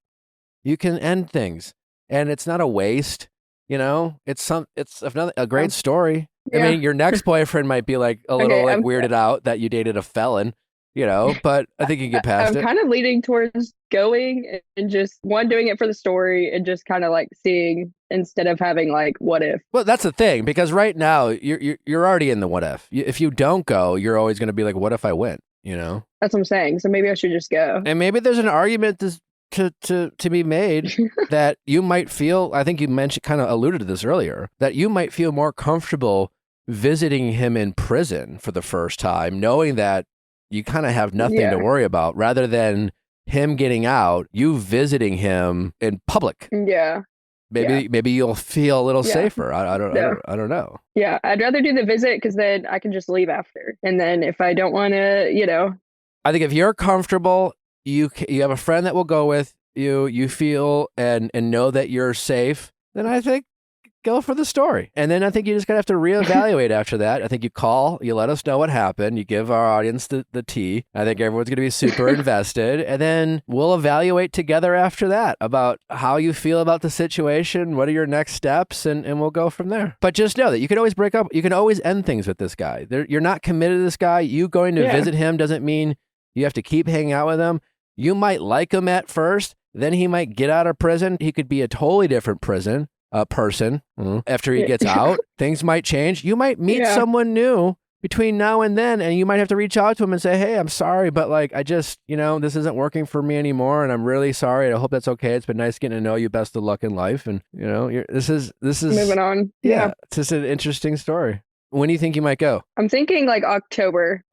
You can end things. And it's not a waste, you know, it's a great story. I mean, your next boyfriend might be like a little weirded out that you dated a felon, you know, but I think you can get past it. I'm kind of leaning towards going and just doing it for the story and just kind of like seeing instead of having like, what if? Well, that's the thing, because right now you're already in the what if. If you don't go, you're always going to be like, what if I went, you know? That's what I'm saying. So maybe I should just go. And maybe there's an argument to be made that you might feel, I think you mentioned, kind of alluded to this earlier, that you might feel more comfortable visiting him in prison for the first time, knowing that you kind of have nothing to worry about, rather than him getting out, you visiting him in public. Yeah. Maybe you'll feel a little safer. I don't know. Yeah, I'd rather do the visit because then I can just leave after. And then if I don't want to, you know. I think if you're comfortable, you have a friend that will go with you feel and know that you're safe, then I think go for the story. And then I think you just gotta have to reevaluate after that. I think you call, you let us know what happened, you give our audience the tea. I think everyone's gonna be super invested, and then we'll evaluate together after that about how you feel about the situation, what are your next steps, and we'll go from there. But just know that you can always break up, you can always end things with this guy. You're not committed to this guy. You going to visit him doesn't mean you have to keep hanging out with him. You might like him at first, then he might get out of prison. He could be a totally different person after he gets out. Things might change. You might meet someone new between now and then, and you might have to reach out to him and say, hey, I'm sorry, but like, I just, you know, this isn't working for me anymore, and I'm really sorry. I hope that's okay. It's been nice getting to know you. Best of luck in life. And, you know, this is moving on. Yeah. It's just an interesting story. When do you think you might go? I'm thinking like October.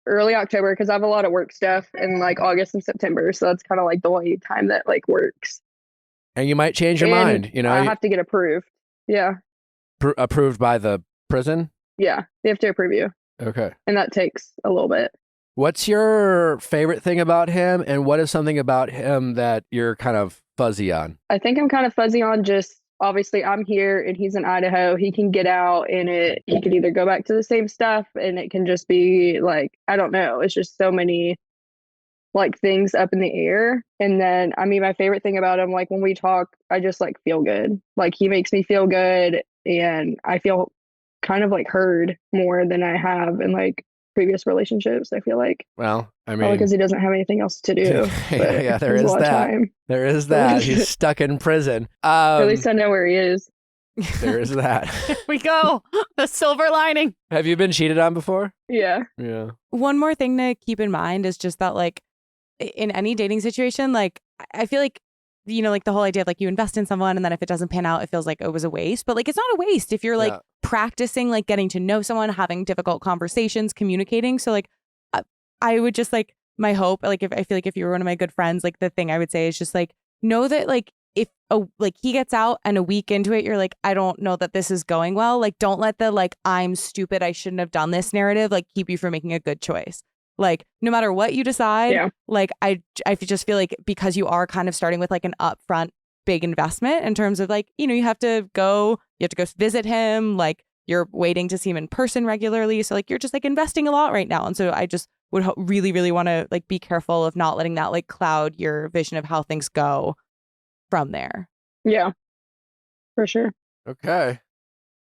Early October, because I have a lot of work stuff in like August and September. So that's kind of like the only time that like works. And you might change your mind, you know. I have to get approved. Yeah. Approved by the prison? Yeah. They have to approve you. Okay. And that takes a little bit. What's your favorite thing about him? And what is something about him that you're kind of fuzzy on? I think I'm kind of fuzzy on just, obviously I'm here and he's in Idaho. He can get out and he could either go back to the same stuff, and it can just be like, I don't know. It's just so many like things up in the air. And then, I mean, my favorite thing about him, like when we talk, I just like feel good. Like he makes me feel good, and I feel kind of like heard more than I have in like previous relationships, I feel like. Well, I mean, because he doesn't have anything else to do. Yeah, there is that. There is that. He's stuck in prison. At least I know where he is. There is that. Here we go. The silver lining. Have you been cheated on before? Yeah. One more thing to keep in mind is just that, like, in any dating situation, like, I feel like, you know, like the whole idea of like you invest in someone and then if it doesn't pan out, it feels like it was a waste. But like, it's not a waste if you're like practicing, like getting to know someone, having difficult conversations, communicating. So like, I would just like, my hope, like, if I feel like if you were one of my good friends, like the thing I would say is just like, know that like if like he gets out and a week into it, you're like, I don't know that this is going well. Like, don't let the like, I'm stupid, I shouldn't have done this narrative, like keep you from making a good choice. Like, no matter what you decide, like I just feel like because you are kind of starting with like an upfront big investment in terms of like, you know, you have to go visit him, like you're waiting to see him in person regularly. So like, you're just like investing a lot right now. And so I just would really, really want to like be careful of not letting that like cloud your vision of how things go from there. Yeah, for sure. Okay.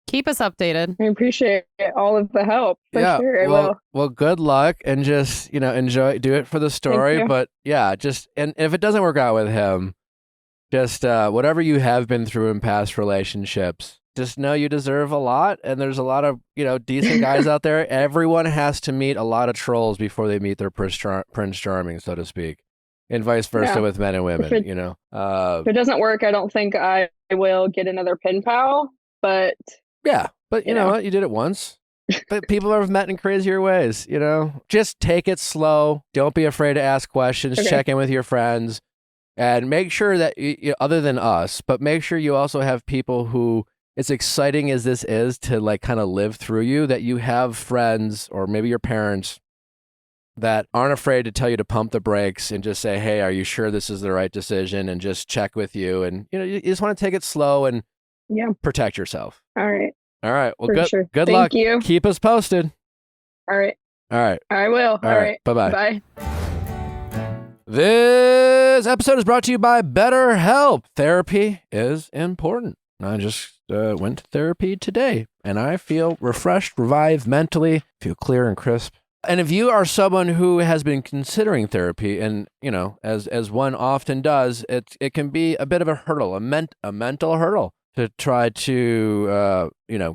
Keep us updated. I appreciate all of the help. For sure, I will. Well, good luck and just, you know, do it for the story. you. But yeah, and if it doesn't work out with him, just whatever you have been through in past relationships, just know you deserve a lot. And there's a lot of, you know, decent guys out there. Everyone has to meet a lot of trolls before they meet their Prince Charming, so to speak. And vice versa with men and women, you know. If it doesn't work, I don't think I will get another pen pal. But yeah, but you know what? You did it once. But people have met in crazier ways, you know. Just take it slow. Don't be afraid to ask questions. Okay. Check in with your friends. And make sure that, other than us, but make sure you also have people who, as exciting as this is to like kind of live through you, that you have friends or maybe your parents that aren't afraid to tell you to pump the brakes and just say, hey, are you sure this is the right decision? And just check with you. And, you know, you just want to take it slow and protect yourself. All right. All right. Well, For good Thank luck. you. Keep us posted. All right. All right. I will. All right. Bye-bye. Bye. This episode is brought to you by BetterHelp. Therapy is important. I just went to therapy today, and I feel refreshed, revived mentally, feel clear and crisp. And if you are someone who has been considering therapy, and you know, as one often does, it can be a bit of a hurdle, a mental hurdle to try to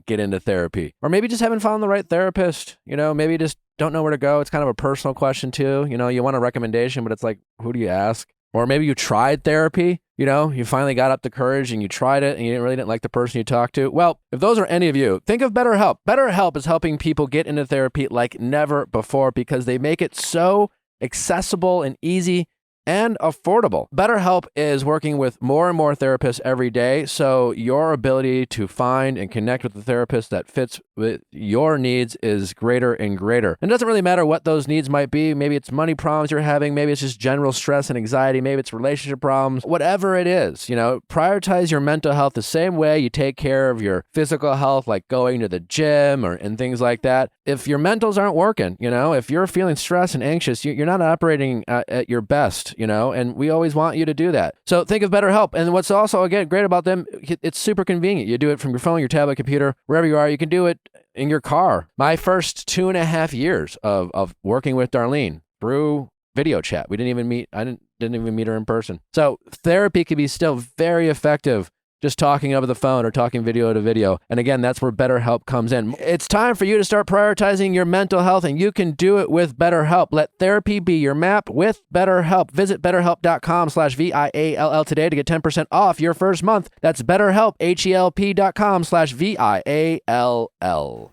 get into therapy, or maybe just haven't found the right therapist. You know, maybe just don't know where to go. It's kind of a personal question too. You know, you want a recommendation, but it's like, who do you ask? Or maybe you tried therapy, you know, you finally got up the courage and you tried it and you really didn't like the person you talked to. Well, if those are any of you, think of BetterHelp. BetterHelp is helping people get into therapy like never before because they make it so accessible and easy and affordable. BetterHelp is working with more and more therapists every day, so your ability to find and connect with the therapist that fits with your needs is greater and greater. And it doesn't really matter what those needs might be. Maybe it's money problems you're having, maybe it's just general stress and anxiety, maybe it's relationship problems, whatever it is, you know, prioritize your mental health the same way you take care of your physical health, like going to the gym and things like that. If your mentals aren't working, you know, if you're feeling stressed and anxious, you're not operating at your best, you know, and we always want you to do that. So think of BetterHelp. And what's also, again, great about them, it's super convenient. You do it from your phone, your tablet, computer, wherever you are. You can do it in your car. My first 2.5 years of working with Darlene through video chat. We didn't even meet. I didn't even meet her in person. So therapy can be still very effective just talking over the phone or talking video to video. And again, that's where BetterHelp comes in. It's time for you to start prioritizing your mental health, and you can do it with BetterHelp. Let therapy be your map with BetterHelp. Visit BetterHelp.com/VIALL today to get 10% off your first month. That's BetterHelp, HELP.com/VIALL.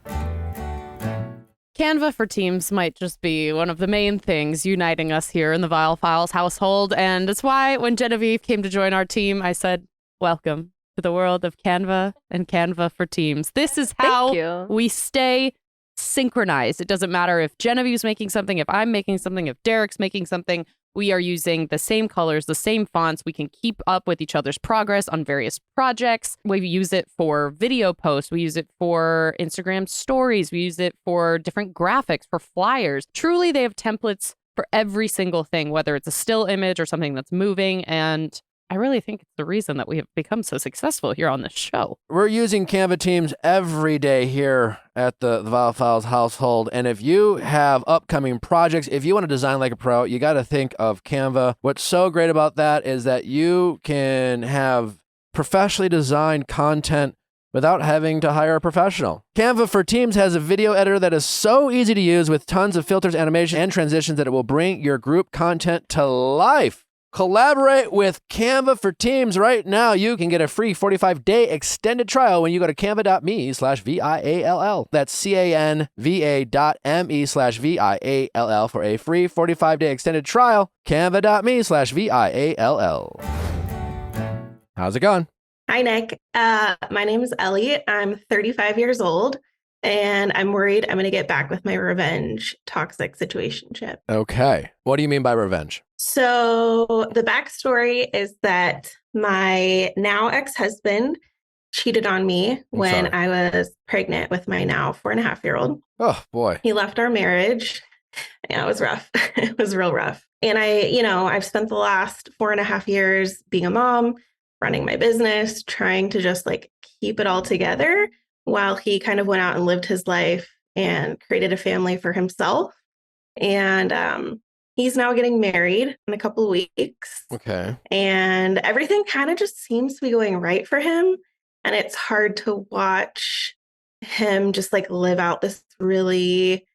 Canva for Teams might just be one of the main things uniting us here in the Viall Files household. And it's why when Genevieve came to join our team, I said, welcome to the world of Canva and Canva for Teams. This is how we stay synchronized. It doesn't matter if Genevieve's making something, if I'm making something, if Derek's making something. We are using the same colors, the same fonts. We can keep up with each other's progress on various projects. We use it for video posts. We use it for Instagram stories. We use it for different graphics, for flyers. Truly, they have templates for every single thing, whether it's a still image or something that's moving. And I really think it's the reason that we have become so successful here on this show. We're using Canva Teams every day here at the Viall Files household. And if you have upcoming projects, if you want to design like a pro, you got to think of Canva. What's so great about that is that you can have professionally designed content without having to hire a professional. Canva for Teams has a video editor that is so easy to use with tons of filters, animation, and transitions that it will bring your group content to life. Collaborate with Canva for Teams right now. You can get a free 45-day extended trial when you go to canva.me/VIALL. That's canva.me/VIALL for a free 45-day extended trial. Canva.me/VIALL. How's it going? Hi, Nick. My name is Ellie. I'm 35 years old, and I'm worried I'm going to get back with my revenge toxic situationship. Okay. What do you mean by revenge? So, the backstory is that my now ex-husband cheated on me when sorry. I was pregnant with my now 4.5-year-old. Oh, boy. He left our marriage. Yeah, it was rough. It was real rough. And I've spent the last 4.5 years being a mom, running my business, trying to just like keep it all together while he kind of went out and lived his life and created a family for himself. And he's now getting married in a couple of weeks. Okay. And everything kind of just seems to be going right for him. And it's hard to watch him just like live out this really,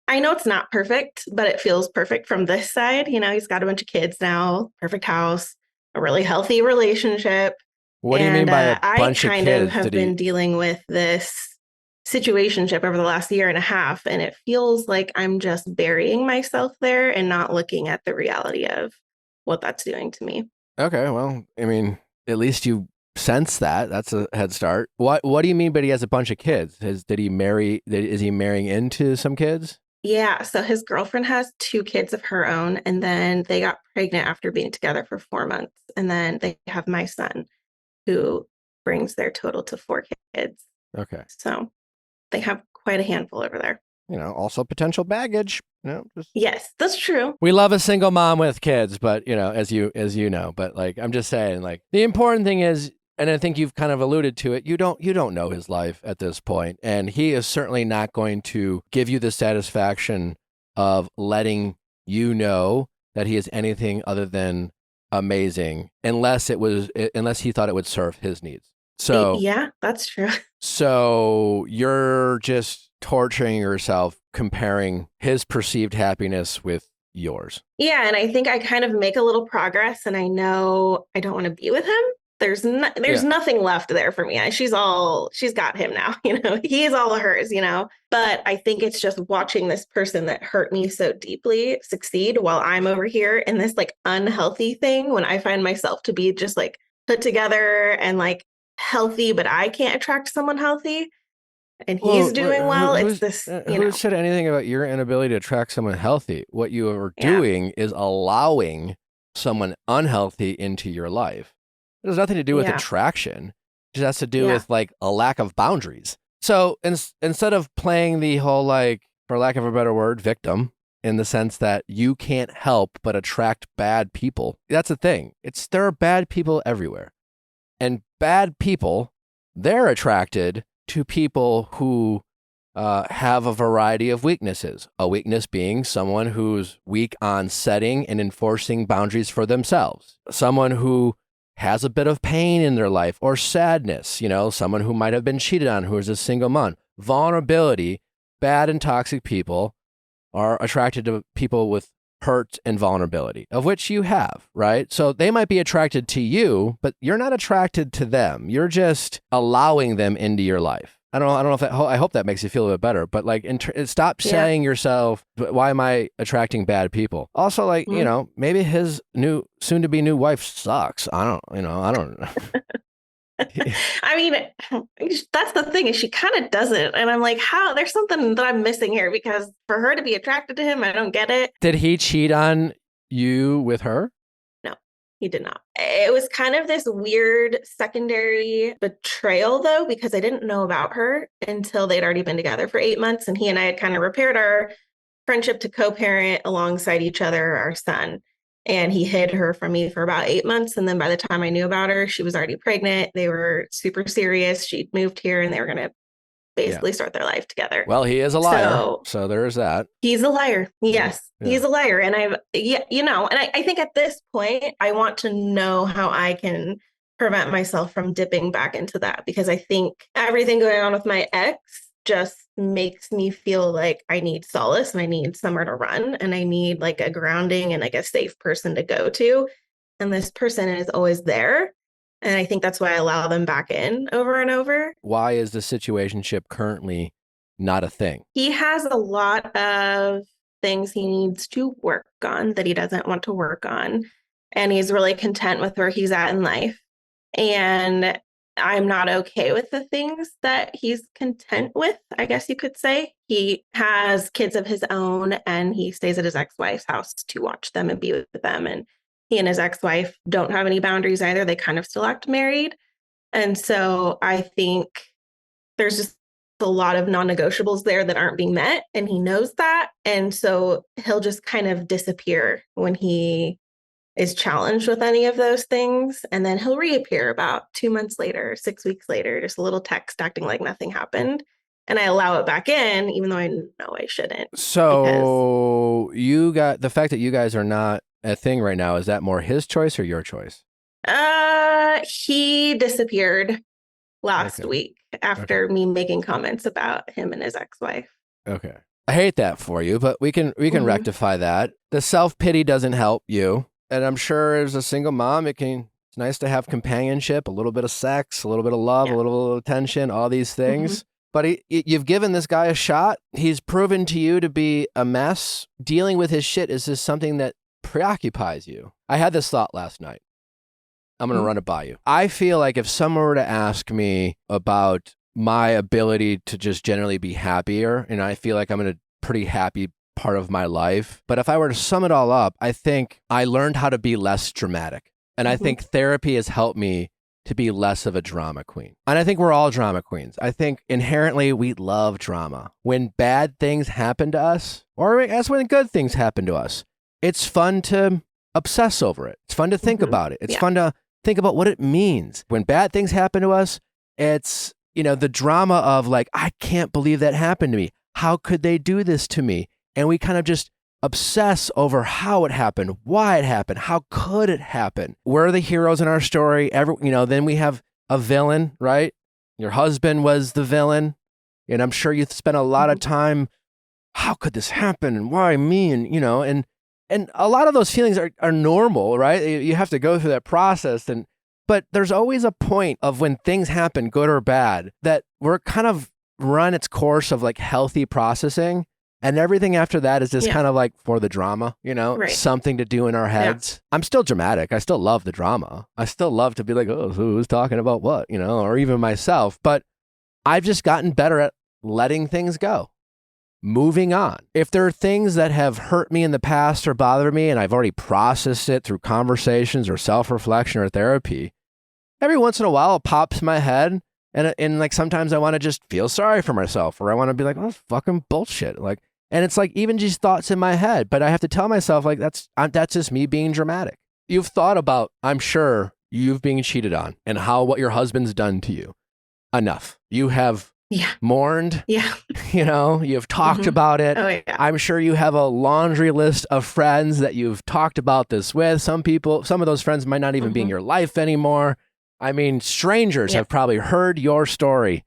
I know it's not perfect, but it feels perfect from this side. He's got a bunch of kids now, perfect house, a really healthy relationship. What do you mean by a bunch of I kind kids? of have been dealing with this situationship over the last year and a half, and it feels like I'm just burying myself there and not looking at the reality of what that's doing to me. Okay, well, I mean, at least you sense that. That's a head start. What do you mean but he has a bunch of kids? Is he marrying into some kids? Yeah, so his girlfriend has 2 kids of her own, and then they got pregnant after being together for 4 months. And then they have my son, who brings their total to 4 kids. Okay. So they have quite a handful over there. Also potential baggage. Yes, that's true. We love a single mom with kids, but as you know, but like I'm just saying, like the important thing is, and I think you've kind of alluded to it, you don't know his life at this point, and he is certainly not going to give you the satisfaction of letting you know that he is anything other than amazing, unless he thought it would serve his needs. So yeah, that's true. So you're just torturing yourself comparing his perceived happiness with yours. Yeah, and I think I kind of make a little progress, and I know I don't want to be with him. There's nothing left there for me. She's got him now, he is all of hers, but I think it's just watching this person that hurt me so deeply succeed while I'm over here in this like unhealthy thing when I find myself to be just like put together and like healthy, but I can't attract someone healthy. And he's doing well. It's this, Who said anything about your inability to attract someone healthy? What you are doing is allowing someone unhealthy into your life. It has nothing to do with attraction. It just has to do with like a lack of boundaries. So instead of playing the whole, like, for lack of a better word, victim, in the sense that you can't help but attract bad people. That's the thing. There are bad people everywhere. And bad people, they're attracted to people who have a variety of weaknesses. A weakness being someone who's weak on setting and enforcing boundaries for themselves. Someone who has a bit of pain in their life or sadness, someone who might have been cheated on, who is a single mom. Vulnerability, bad and toxic people are attracted to people with hurt and vulnerability, of which you have, right? So they might be attracted to you, but you're not attracted to them. You're just allowing them into your life. I don't know if I hope that makes you feel a bit better, but like, stop saying yourself, why am I attracting bad people? Also, like, maybe his soon to be new wife sucks. I don't know. I mean, that's the thing, is she kind of doesn't. And I'm like, there's something that I'm missing here, because for her to be attracted to him, I don't get it. Did he cheat on you with her? No, he did not. It was kind of this weird secondary betrayal, though, because I didn't know about her until they'd already been together for 8 months. And he and I had kind of repaired our friendship to co-parent alongside each other, our son. And he hid her from me for about 8 months. And then by the time I knew about her, she was already pregnant. They were super serious. She'd moved here and they were going to basically start their life together. Well, he is a liar. So there is that. He's a liar. Yes, he's a liar. And I think at this point, I want to know how I can prevent myself from dipping back into that, because I think everything going on with my ex just makes me feel like I need solace and I need somewhere to run and I need like a grounding and like a safe person to go to. And this person is always there. And I think that's why I allow them back in over and over. Why is the situationship currently not a thing? He has a lot of things he needs to work on that he doesn't want to work on. And he's really content with where he's at in life. And I'm not okay with the things that he's content with, I guess you could say. He has kids of his own and he stays at his ex-wife's house to watch them and be with them. And he and his ex-wife don't have any boundaries either. They kind of still act married. And so I think there's just a lot of non-negotiables there that aren't being met. And he knows that. And so he'll just kind of disappear when he is challenged with any of those things. And then he'll reappear about 2 months later, 6 weeks later, just a little text acting like nothing happened. And I allow it back in, even though I know I shouldn't. So you got the fact that you guys are not a thing right now. Is that more his choice or your choice? He disappeared last week after me making comments about him and his ex-wife. Okay. I hate that for you, but we can rectify that. The self-pity doesn't help you. And I'm sure as a single mom, it's nice to have companionship, a little bit of sex, a little bit of love, a little attention, all these things. But you've given this guy a shot. He's proven to you to be a mess. Dealing with his shit is just something that preoccupies you. I had this thought last night. I'm going to run it by you. I feel like if someone were to ask me about my ability to just generally be happier, and I feel like I'm in a pretty happy part of my life. But if I were to sum it all up, I think I learned how to be less dramatic. And I think therapy has helped me to be less of a drama queen. And I think we're all drama queens. I think inherently we love drama. When bad things happen to us, or I guess when good things happen to us, it's fun to obsess over it. It's fun to think about it. It's fun to think about what it means. When bad things happen to us, it's, the drama of like, I can't believe that happened to me. How could they do this to me? And we kind of just obsess over how it happened, why it happened, how could it happen? We're the heroes in our story. Then we have a villain, right? Your husband was the villain. And I'm sure you spent a lot of time, how could this happen? And why me? And, and a lot of those feelings are normal, right? You have to go through that process. But there's always a point of when things happen, good or bad, that we're kind of run its course of like healthy processing. And everything after that is just kind of like for the drama, something to do in our heads. I'm still dramatic. I still love the drama. I still love to be like, oh, who's talking about what, or even myself. But I've just gotten better at letting things go, moving on. If there are things that have hurt me in the past or bothered me, and I've already processed it through conversations or self-reflection or therapy, every once in a while it pops in my head. And like sometimes I want to just feel sorry for myself, or I want to be like, oh, that's fucking bullshit. Like, and it's like even just thoughts in my head, but I have to tell myself like that's just me being dramatic. You've thought about, I'm sure, you've being cheated on and what your husband's done to you. Enough. You have mourned. Yeah. You've talked about it. Oh, yeah. I'm sure you have a laundry list of friends that you've talked about this with. Some of those friends might not even be in your life anymore. I mean, strangers have probably heard your story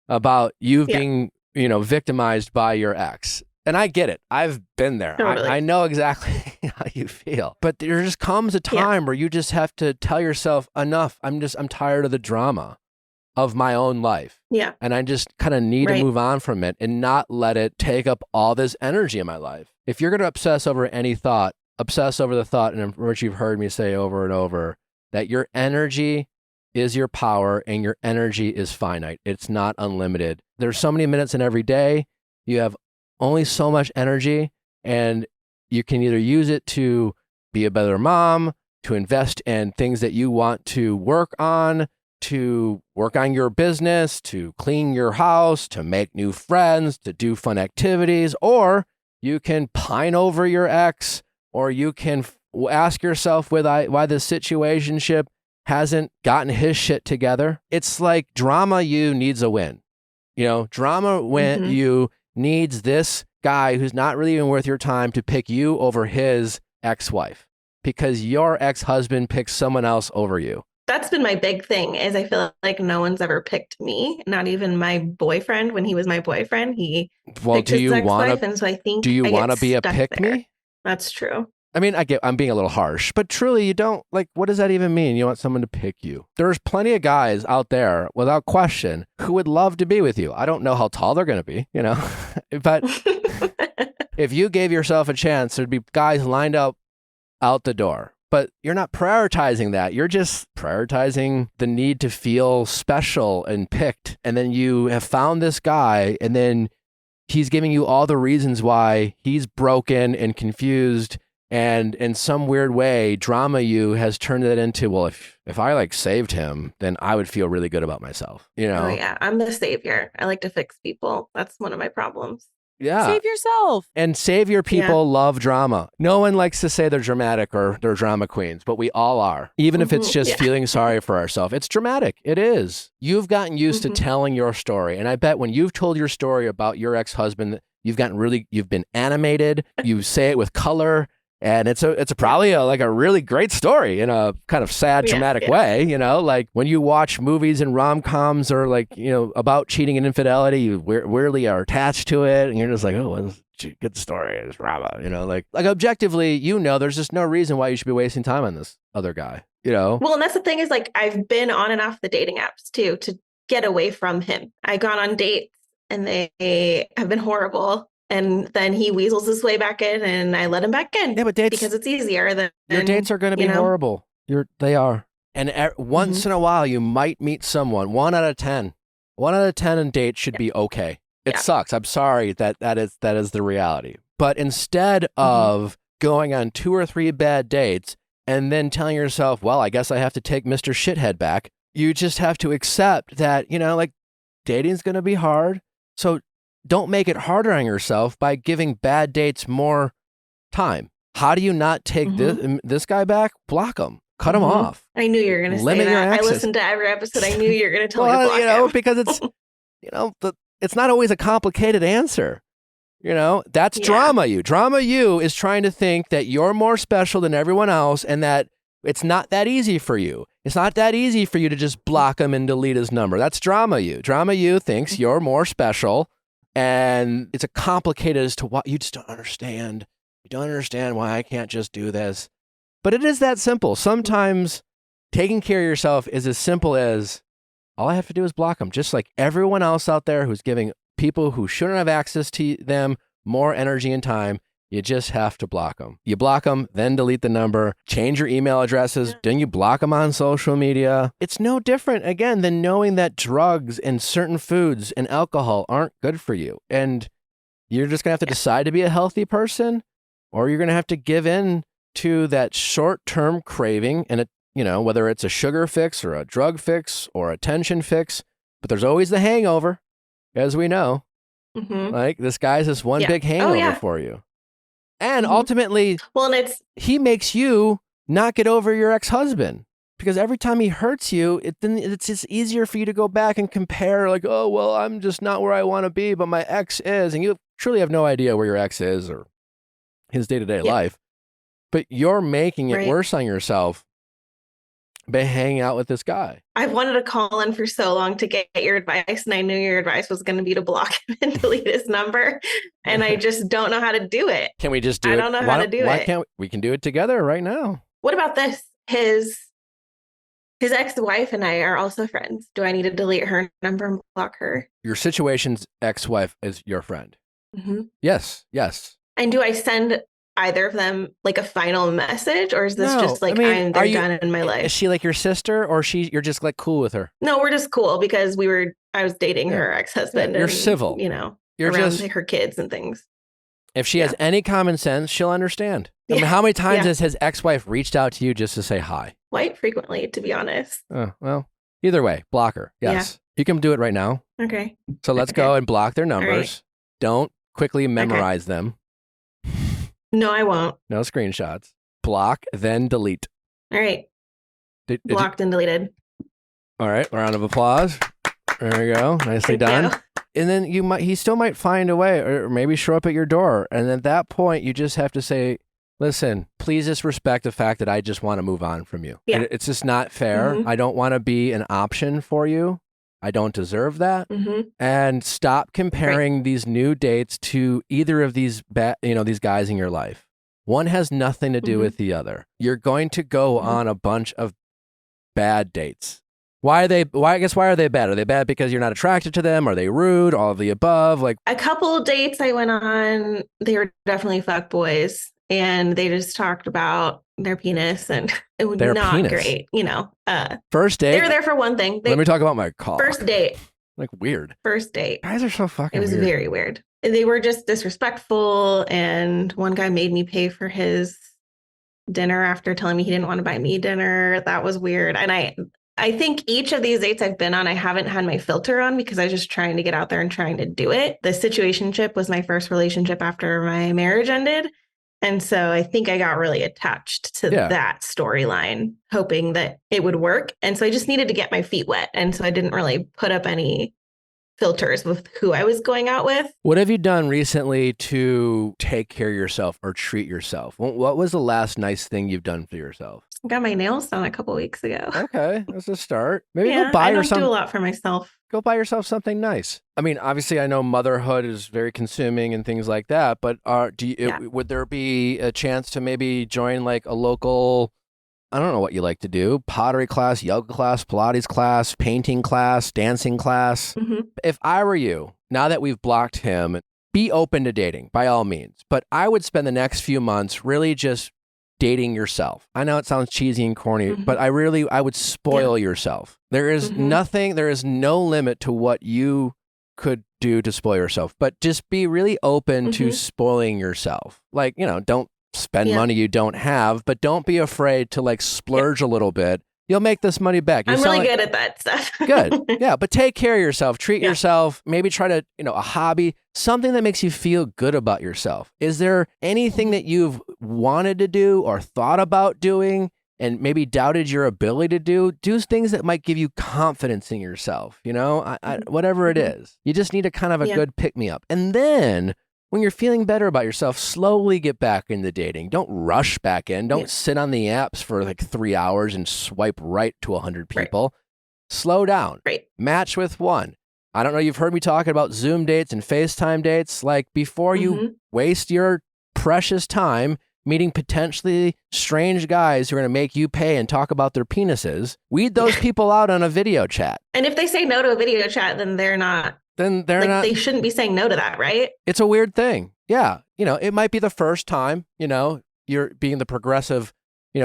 about you being, victimized by your ex. And I get it. I've been there. Totally. I know exactly how you feel. But there just comes a time where you just have to tell yourself, enough. I'm tired of the drama of my own life. Yeah. And I just kind of need to move on from it and not let it take up all this energy in my life. If you're going to obsess over any thought, obsess over the thought, and which you've heard me say over and over, that your energy is your power and your energy is finite. It's not unlimited. There's so many minutes in every day. You have only so much energy, and you can either use it to be a better mom, to invest in things that you want to work on your business, to clean your house, to make new friends, to do fun activities, or you can pine over your ex, or you can ask yourself why the situationship hasn't gotten his shit together. It's like drama needs a win. Drama you needs this guy who's not really even worth your time to pick you over his ex-wife because your ex-husband picks someone else over you. That's been my big thing is I feel like no one's ever picked me, not even my boyfriend. When he was my boyfriend, he picked his ex-wife. And so I think do you want to be a pick me? That's true. I mean, I'm being a little harsh, but truly you don't what does that even mean? You want someone to pick you. There's plenty of guys out there without question who would love to be with you. I don't know how tall they're going to be, but if you gave yourself a chance, there'd be guys lined up out the door But you're not prioritizing that. You're just prioritizing the need to feel special and picked. And then you have found this guy, and then he's giving you all the reasons why he's broken and confused. And in some weird way, drama you has turned it into, well, if I like saved him, then I would feel really good about myself. You know? Oh yeah, I'm the savior. I like to fix people. That's one of my problems. Yeah. Save yourself. And savior people love drama. No one likes to say they're dramatic or they're drama queens, but we all are. Even if it's just feeling sorry for ourselves. It's dramatic. It is. You've gotten used to telling your story. And I bet when you've told your story about your ex-husband, you've been animated. You say it with color. And it's probably a really great story in a kind of sad, dramatic way, you know, like when you watch movies and rom-coms or like, you know, about cheating and infidelity, you weirdly are attached to it. And you're just like, oh, it's a good story. It's drama, you know, like objectively, you know, there's just no reason why you should be wasting time on this other guy, you know? Well, and that's the thing is like, I've been on and off the dating apps too, to get away from him. I've gone on dates and they have been horrible. And then he weasels his way back in and I let him back in. Yeah, but dates, because it's easier than your dates are going to be horrible. They are. And once in a while, you might meet someone. 1 out of 10. 1 out of 10 in dates should be okay. It sucks. I'm sorry that is the reality. But instead of going on 2 or 3 bad dates and then telling yourself, well, I guess I have to take Mr. Shithead back, you just have to accept that, you know, like dating's going to be hard. So don't make it harder on yourself by giving bad dates more time. How do you not take this guy back? Block him. Cut him off. I knew you were going to say that. I listened to every episode. I knew you were going to tell me to block him. Because it's, you know, it's not always a complicated answer. You know, that's drama you. Drama you is trying to think that you're more special than everyone else and that it's not that easy for you. It's not that easy for you to just block him and delete his number. That's drama you. Drama you thinks you're more special. And it's a complicated as to what you just don't understand. You don't understand why I can't just do this. But it is that simple. Sometimes taking care of yourself is as simple as all I have to do is block them. Just like everyone else out there who's giving people who shouldn't have access to them more energy and time, you just have to block them. You block them, then delete the number, change your email addresses, then you block them on social media. It's no different, again, than knowing that drugs and certain foods and alcohol aren't good for you. And you're just going to have to decide to be a healthy person, or you're going to have to give in to that short-term craving, and you know, whether it's a sugar fix or a drug fix or a tension fix, but there's always the hangover, as we know. Like this guy's this one big hangover for you. And ultimately, well, and he makes you not get over your ex-husband because every time he hurts you, it's just easier for you to go back and compare like, oh, well, I'm just not where I want to be, but my ex is. And you truly have no idea where your ex is or his day-to-day life. But you're making it worse on yourself by hanging out with this guy. I've wanted to call in for so long to get your advice, and I knew your advice was going to be to block him and delete his number, and I just don't know how to do it. Can we just do it? I don't know how to do it. Why can't we can do it together right now? What about this? His ex-wife and I are also friends. Do I need to delete her number and block her? Your situation's ex-wife is your friend. Yes. And do I send either of them like a final message, or is this just like they're done in my life? Is she like your sister, or you're just like cool with her? No, we're just cool because I was dating her ex-husband. You're civil, you know, you're around just her kids and things. If she has any common sense, she'll understand. I mean, how many times has his ex-wife reached out to you just to say hi? Quite frequently, to be honest. Oh, well, either way, block her. Yes, you can do it right now. Okay. So let's go and block their numbers. Right. Don't quickly memorize them. No, I won't. No screenshots. Block, then delete. All right. Blocked and deleted. All right. Round of applause. There we go. Nicely done. And then he still might find a way, or maybe show up at your door. And at that point, you just have to say, listen, please just respect the fact that I just want to move on from you. Yeah. It's just not fair. I don't want to be an option for you. I don't deserve that. And stop comparing these new dates to either of these these guys in your life. One has nothing to do with the other. You're going to go on a bunch of bad dates. Why are they bad? Are they bad because you're not attracted to them? Are they rude? All of the above? Like a couple of dates I went on, they were definitely fuckboys. And they just talked about their penis, and it was Their not penis? great. First They date? were there for one thing. Let me talk about my cock. First date. Like weird. First date. Guys are so fucking It was weird. very weird. They were just disrespectful, and one guy made me pay for his dinner after telling me he didn't want to buy me dinner. That was weird. And I think each of these dates I've been on, I haven't had my filter on because I was just trying to get out there and trying to do it. The situationship was my first relationship after my marriage ended. And so I think I got really attached to that storyline, hoping that it would work. And so I just needed to get my feet wet. And so I didn't really put up any filters with who I was going out with. What have you done recently to take care of yourself or treat yourself? What was the last nice thing you've done for yourself? I got my nails done a couple weeks ago. Okay, that's a start. Maybe Yeah, go buy I don't yourself. do a lot for myself. Go buy yourself something nice. I mean, obviously, I know motherhood is very consuming and things like that. But would there be a chance to maybe join like a local? I don't know what you like to do. Pottery class, yoga class, Pilates class, painting class, dancing class. Mm-hmm. If I were you, now that we've blocked him, be open to dating by all means. But I would spend the next few months really just dating yourself. I know it sounds cheesy and corny, but I would spoil yourself. There is nothing, there is no limit to what you could do to spoil yourself, but just be really open to spoiling yourself. Like, don't spend money you don't have, but don't be afraid to like splurge a little bit. You'll make this money back. I'm really good at that stuff. Good. Yeah. But take care of yourself, treat yourself, maybe try to, a hobby, something that makes you feel good about yourself. Is there anything that you've wanted to do or thought about doing and maybe doubted your ability to do? Do things that might give you confidence in yourself, whatever it is. You just need a kind of a good pick me up. And then when you're feeling better about yourself, slowly get back into dating. Don't rush back in. Don't sit on the apps for like 3 hours and swipe right to 100 people. Right. Slow down. Right. Match with one. I don't know. You've heard me talking about Zoom dates and FaceTime dates. Like before you waste your precious time meeting potentially strange guys who are going to make you pay and talk about their penises, weed those people out on a video chat. And if they say no to a video chat, then they're not. Then they're not. They shouldn't be saying no to that, right? It's a weird thing. Yeah. It might be the first time, you're being the progressive,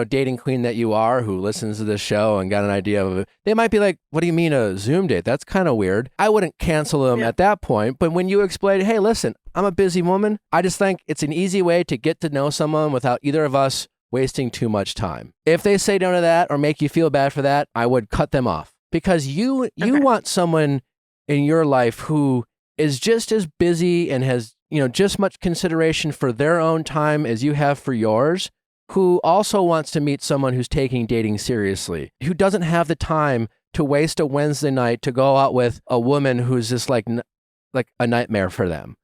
dating queen that you are who listens to this show and got an idea of it. They might be like, what do you mean a Zoom date? That's kind of weird. I wouldn't cancel them at that point. But when you explain, hey, listen, I'm a busy woman. I just think it's an easy way to get to know someone without either of us wasting too much time. If they say no to that or make you feel bad for that, I would cut them off because you want someone in your life who is just as busy and has, just much consideration for their own time as you have for yours, who also wants to meet someone who's taking dating seriously, who doesn't have the time to waste a Wednesday night to go out with a woman who's just like a nightmare for them,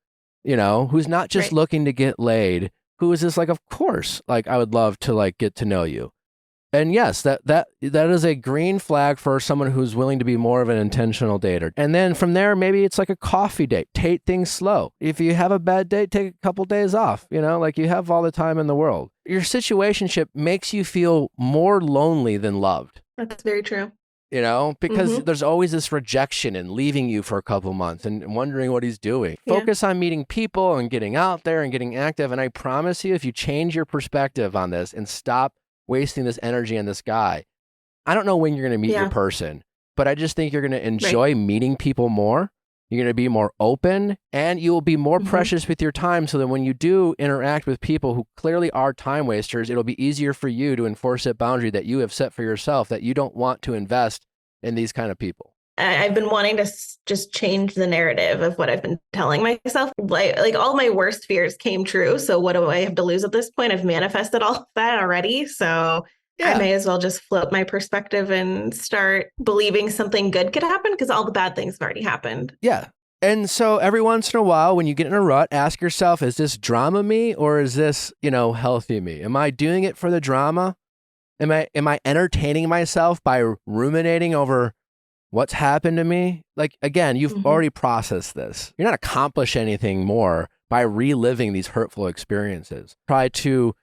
who's not just looking to get laid, who is just like, of course, like I would love to like get to know you. And yes, that is a green flag for someone who's willing to be more of an intentional dater. And then from there, maybe it's like a coffee date. Take things slow. If you have a bad date, take a couple days off. Like you have all the time in the world. Your situationship makes you feel more lonely than loved. That's very true. Because there's always this rejection and leaving you for a couple months and wondering what he's doing. Focus on meeting people and getting out there and getting active. And I promise you, if you change your perspective on this and stop wasting this energy on this guy, I don't know when you're going to meet your person, but I just think you're going to enjoy meeting people more. You're going to be more open and you will be more precious with your time so that when you do interact with people who clearly are time wasters, it'll be easier for you to enforce that boundary that you have set for yourself, that you don't want to invest in these kind of people. I've been wanting to just change the narrative of what I've been telling myself. Like all my worst fears came true. So what do I have to lose at this point? I've manifested all of that already. So I may as well just flip my perspective and start believing something good could happen because all the bad things have already happened. Yeah. And so every once in a while, when you get in a rut, ask yourself, is this drama me or is this, healthy me? Am I doing it for the drama? Am I entertaining myself by ruminating over what's happened to me? Like, again, you've already processed this. You're not accomplishing anything more by reliving these hurtful experiences. Try to,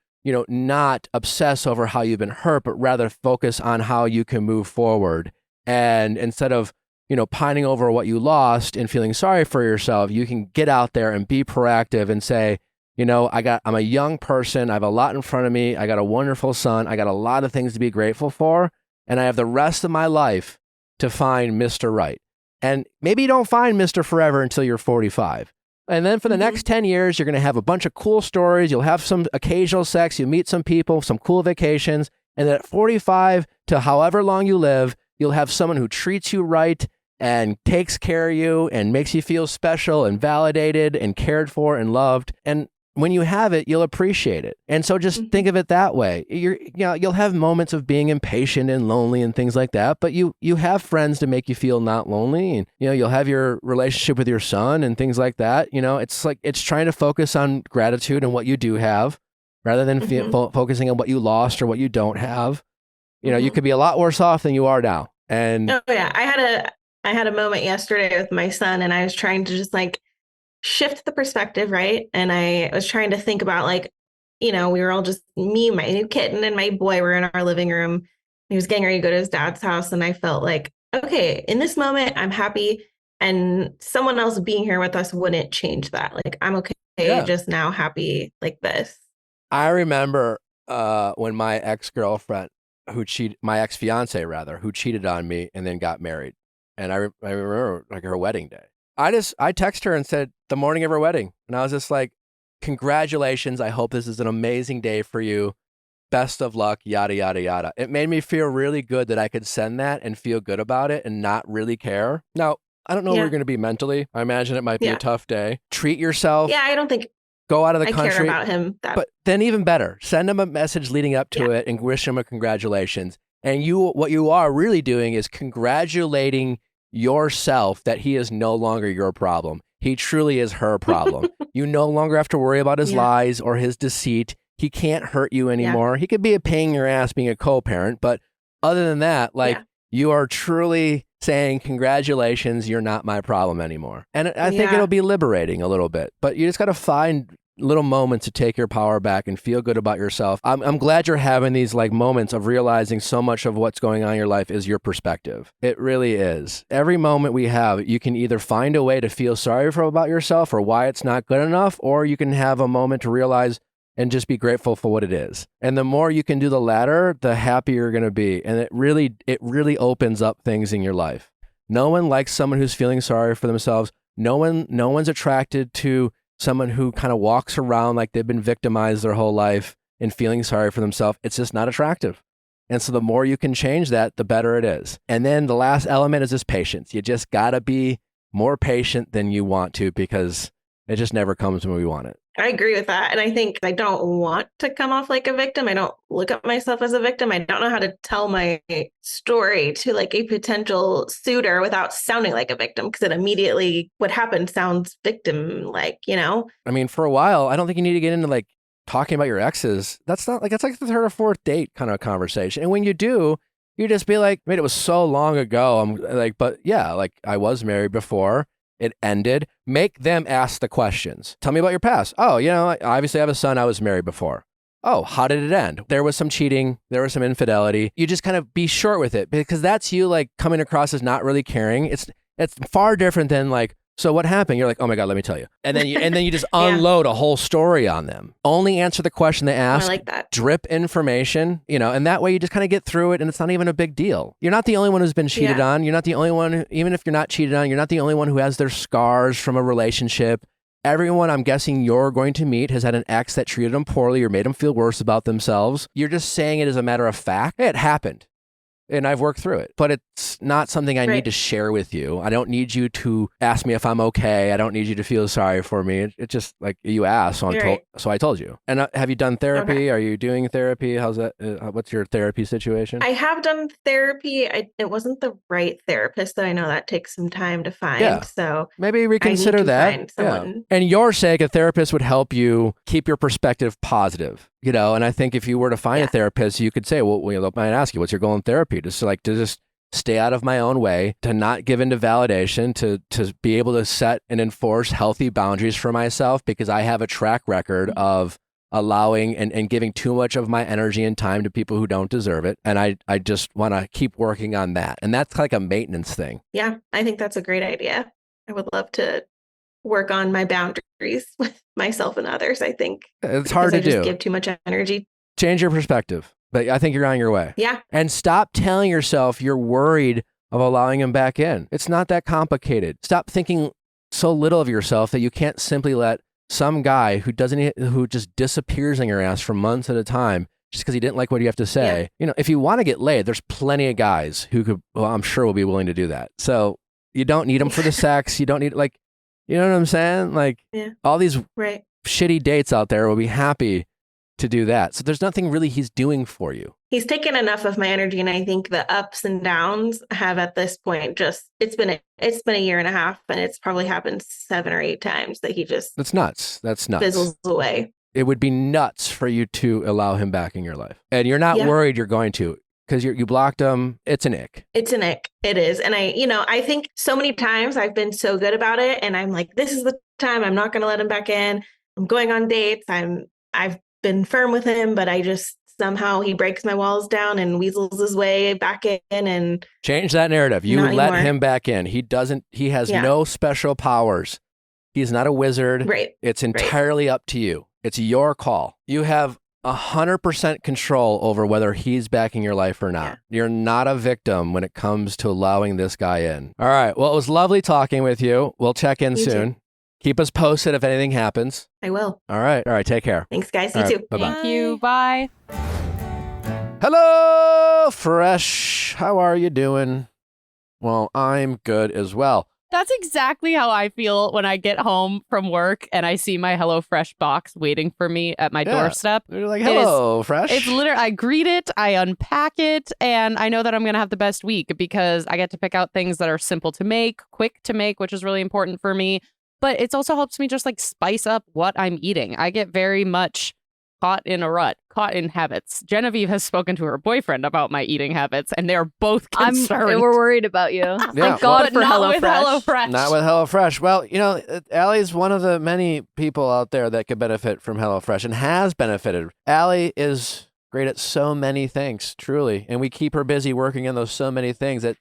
not obsess over how you've been hurt, but rather focus on how you can move forward. And instead of, pining over what you lost and feeling sorry for yourself, you can get out there and be proactive and say, I'm a young person. I have a lot in front of me. I got a wonderful son. I got a lot of things to be grateful for. And I have the rest of my life to find Mr. Right. And maybe you don't find Mr. Forever until you're 45. And then for the next 10 years, you're going to have a bunch of cool stories. You'll have some occasional sex. You'll meet some people, some cool vacations. And then at 45 to however long you live, you'll have someone who treats you right and takes care of you and makes you feel special and validated and cared for and loved. And when you have it, you'll appreciate it. And so just think of it that way. You'll have moments of being impatient and lonely and things like that, but you have friends to make you feel not lonely. And, you'll have your relationship with your son and things like that. It's trying to focus on gratitude and what you do have rather than focusing on what you lost or what you don't have. You could be a lot worse off than you are now. And oh yeah, I had a moment yesterday with my son, and I was trying to just shift the perspective, right? And I was trying to think about we were all just me, my new kitten, and my boy were in our living room. He was getting ready to go to his dad's house, and I felt like, okay, in this moment, I'm happy, and someone else being here with us wouldn't change that. I'm okay, just now happy like this. I remember when my ex-girlfriend, my ex-fiance rather, who cheated on me and then got married, and I remember her wedding day. I texted her and said the morning of her wedding, and I was just like, congratulations. I hope this is an amazing day for you. Best of luck, yada, yada, yada. It made me feel really good that I could send that and feel good about it and not really care. Now, I don't know where you're going to be mentally. I imagine it might be a tough day. Treat yourself. Yeah, I don't think go out of the I country. care about him. But then even better, send him a message leading up to it and wish him a congratulations. And what you are really doing is congratulating yourself that he is no longer your problem. He truly is her problem. You no longer have to worry about his lies or his deceit. He can't hurt you anymore. He could be a pain in your ass being a co-parent, but other than that, you are truly saying, congratulations, you're not my problem anymore. And I think it'll be liberating a little bit, but you just got to find little moments to take your power back and feel good about yourself. I'm glad you're having these moments of realizing so much of what's going on in your life is your perspective. It really is. Every moment we have, you can either find a way to feel sorry about yourself or why it's not good enough, or you can have a moment to realize and just be grateful for what it is. And the more you can do the latter, the happier you're going to be. And it really opens up things in your life. No one likes someone who's feeling sorry for themselves. No one's attracted to someone who kind of walks around like they've been victimized their whole life and feeling sorry for themselves. It's just not attractive. And so the more you can change that, the better it is. And then the last element is just patience. You just got to be more patient than you want to, because it just never comes when we want it. I agree with that. And I think I don't want to come off like a victim. I don't look at myself as a victim. I don't know how to tell my story to a potential suitor without sounding like a victim, because it immediately, what happened sounds victim-like, I mean, for a while, I don't think you need to get into talking about your exes. That's not it's the third or fourth date kind of conversation. And when you do, you just be like, man, it was so long ago. I'm but yeah, I was married before. It ended. Make them ask the questions. Tell me about your past. Oh, I obviously have a son. I was married before. Oh, how did it end? There was some cheating. There was some infidelity. You just kind of be short with it, because that's you coming across as not really caring. It's far different than so what happened? You're like, oh my God, let me tell you. And then you just unload a whole story on them. Only answer the question they ask. I like that. Drip information, and that way you just kind of get through it, and it's not even a big deal. You're not the only one who's been cheated on. You're not the only one, even if you're not cheated on, you're not the only one who has their scars from a relationship. Everyone I'm guessing you're going to meet has had an ex that treated them poorly or made them feel worse about themselves. You're just saying it as a matter of fact. It happened. And I've worked through it, but it's not something I need to share with you. I don't need you to ask me if I'm okay. I don't need you to feel sorry for me. It's just you asked, so I told you. And have you done therapy? Okay. Are you doing therapy? How's that? What's your therapy situation? I have done therapy. It wasn't the right therapist, though. I know that takes some time to find. Yeah. So maybe reconsider that. Yeah. And your sake, a therapist would help you keep your perspective positive. And I think if you were to find a therapist, you could say, well, I might ask you, what's your goal in therapy? To just stay out of my own way, to not give into validation, to be able to set and enforce healthy boundaries for myself, because I have a track record of allowing and giving too much of my energy and time to people who don't deserve it. And I just want to keep working on that. And that's a maintenance thing. Yeah, I think that's a great idea. I would love to work on my boundaries with myself and others, I think. It's hard to I just do. give too much energy. Change your perspective. But I think you're on your way. Yeah. And stop telling yourself you're worried of allowing him back in. It's not that complicated. Stop thinking so little of yourself that you can't simply let some guy who just disappears in your ass for months at a time just because he didn't like what you have to say. Yeah. You know, if you want to get laid, there's plenty of guys who could, well, I'm sure will be willing to do that. So you don't need them for the sex. You don't need, like, you know what I'm saying? Like, all these Right. shitty dates out there will be happy to do that. So there's nothing really he's doing for you. He's taken enough of my energy, and I think the ups and downs have at this point it's been a year and a half, and it's probably happened 7 or 8 times that he just That's nuts. That's nuts. fizzles away. It would be nuts for you to allow him back in your life. And you're not worried you're going to, because you blocked him. It's an ick. It's an ick. It is. And I think so many times I've been so good about it, and I'm like, this is the time. I'm not going to let him back in. I'm going on dates. I've been firm with him, but I just somehow he breaks my walls down and weasels his way back in. And change that narrative. You not let anymore. him back in. He has no special powers. He's not a wizard. Right. It's entirely up to you. It's your call. You have 100% control over whether he's back in your life or not. Yeah. You're not a victim when it comes to allowing this guy in. All right. Well, it was lovely talking with you. We'll check in You soon. too. Keep us posted if anything happens. I will. All right. All right. Take care. Thanks, guys. All You right, too. bye-bye. Thank you. Bye. Hello, Fresh. How are you doing? Well, I'm good as well. That's exactly how I feel when I get home from work and I see my HelloFresh box waiting for me at my doorstep. You're like, hello, Fresh. It's literally, I greet it, I unpack it, and I know that I'm going to have the best week because I get to pick out things that are simple to make, quick to make, which is really important for me. But it also helps me just like spice up what I'm eating. I get very much caught in a rut, caught in habits. Genevieve has spoken to her boyfriend about my eating habits, and they're both concerned. We're worried about you. Thank God But for not with HelloFresh. HelloFresh. Not with HelloFresh. Well, you know, Allie's one of the many people out there that could benefit from HelloFresh and has benefited. Allie is great at so many things, truly. And we keep her busy working in those so many things that,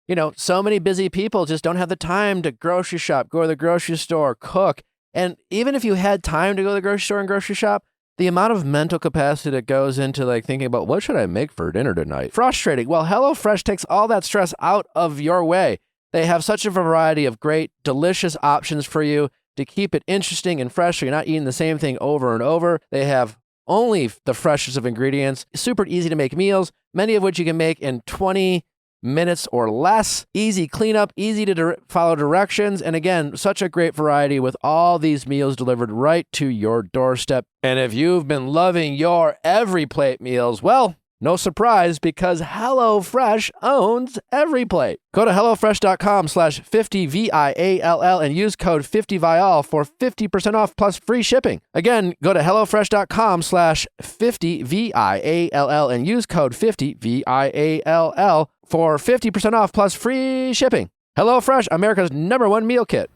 you know, so many busy people just don't have the time to grocery shop, go to the grocery store, cook. And even if you had time to go to the grocery store and grocery shop, the amount of mental capacity that goes into like thinking about what should I make for dinner tonight? Frustrating. Well, HelloFresh takes all that stress out of your way. They have such a variety of great, delicious options for you to keep it interesting and fresh so you're not eating the same thing over and over. They have only the freshest of ingredients, super easy to make meals, many of which you can make in 20 minutes or less. Easy cleanup, easy to follow directions. And again, such a great variety with all these meals delivered right to your doorstep. And if you've been loving your every plate meals, well, no surprise because HelloFresh owns every plate. Go to HelloFresh.com/50VIALL and use code 50Viall for 50% off plus free shipping. Again, go to HelloFresh.com/50VIALL and use code 50VIALL for 50% off plus free shipping. HelloFresh, America's #1 meal kit.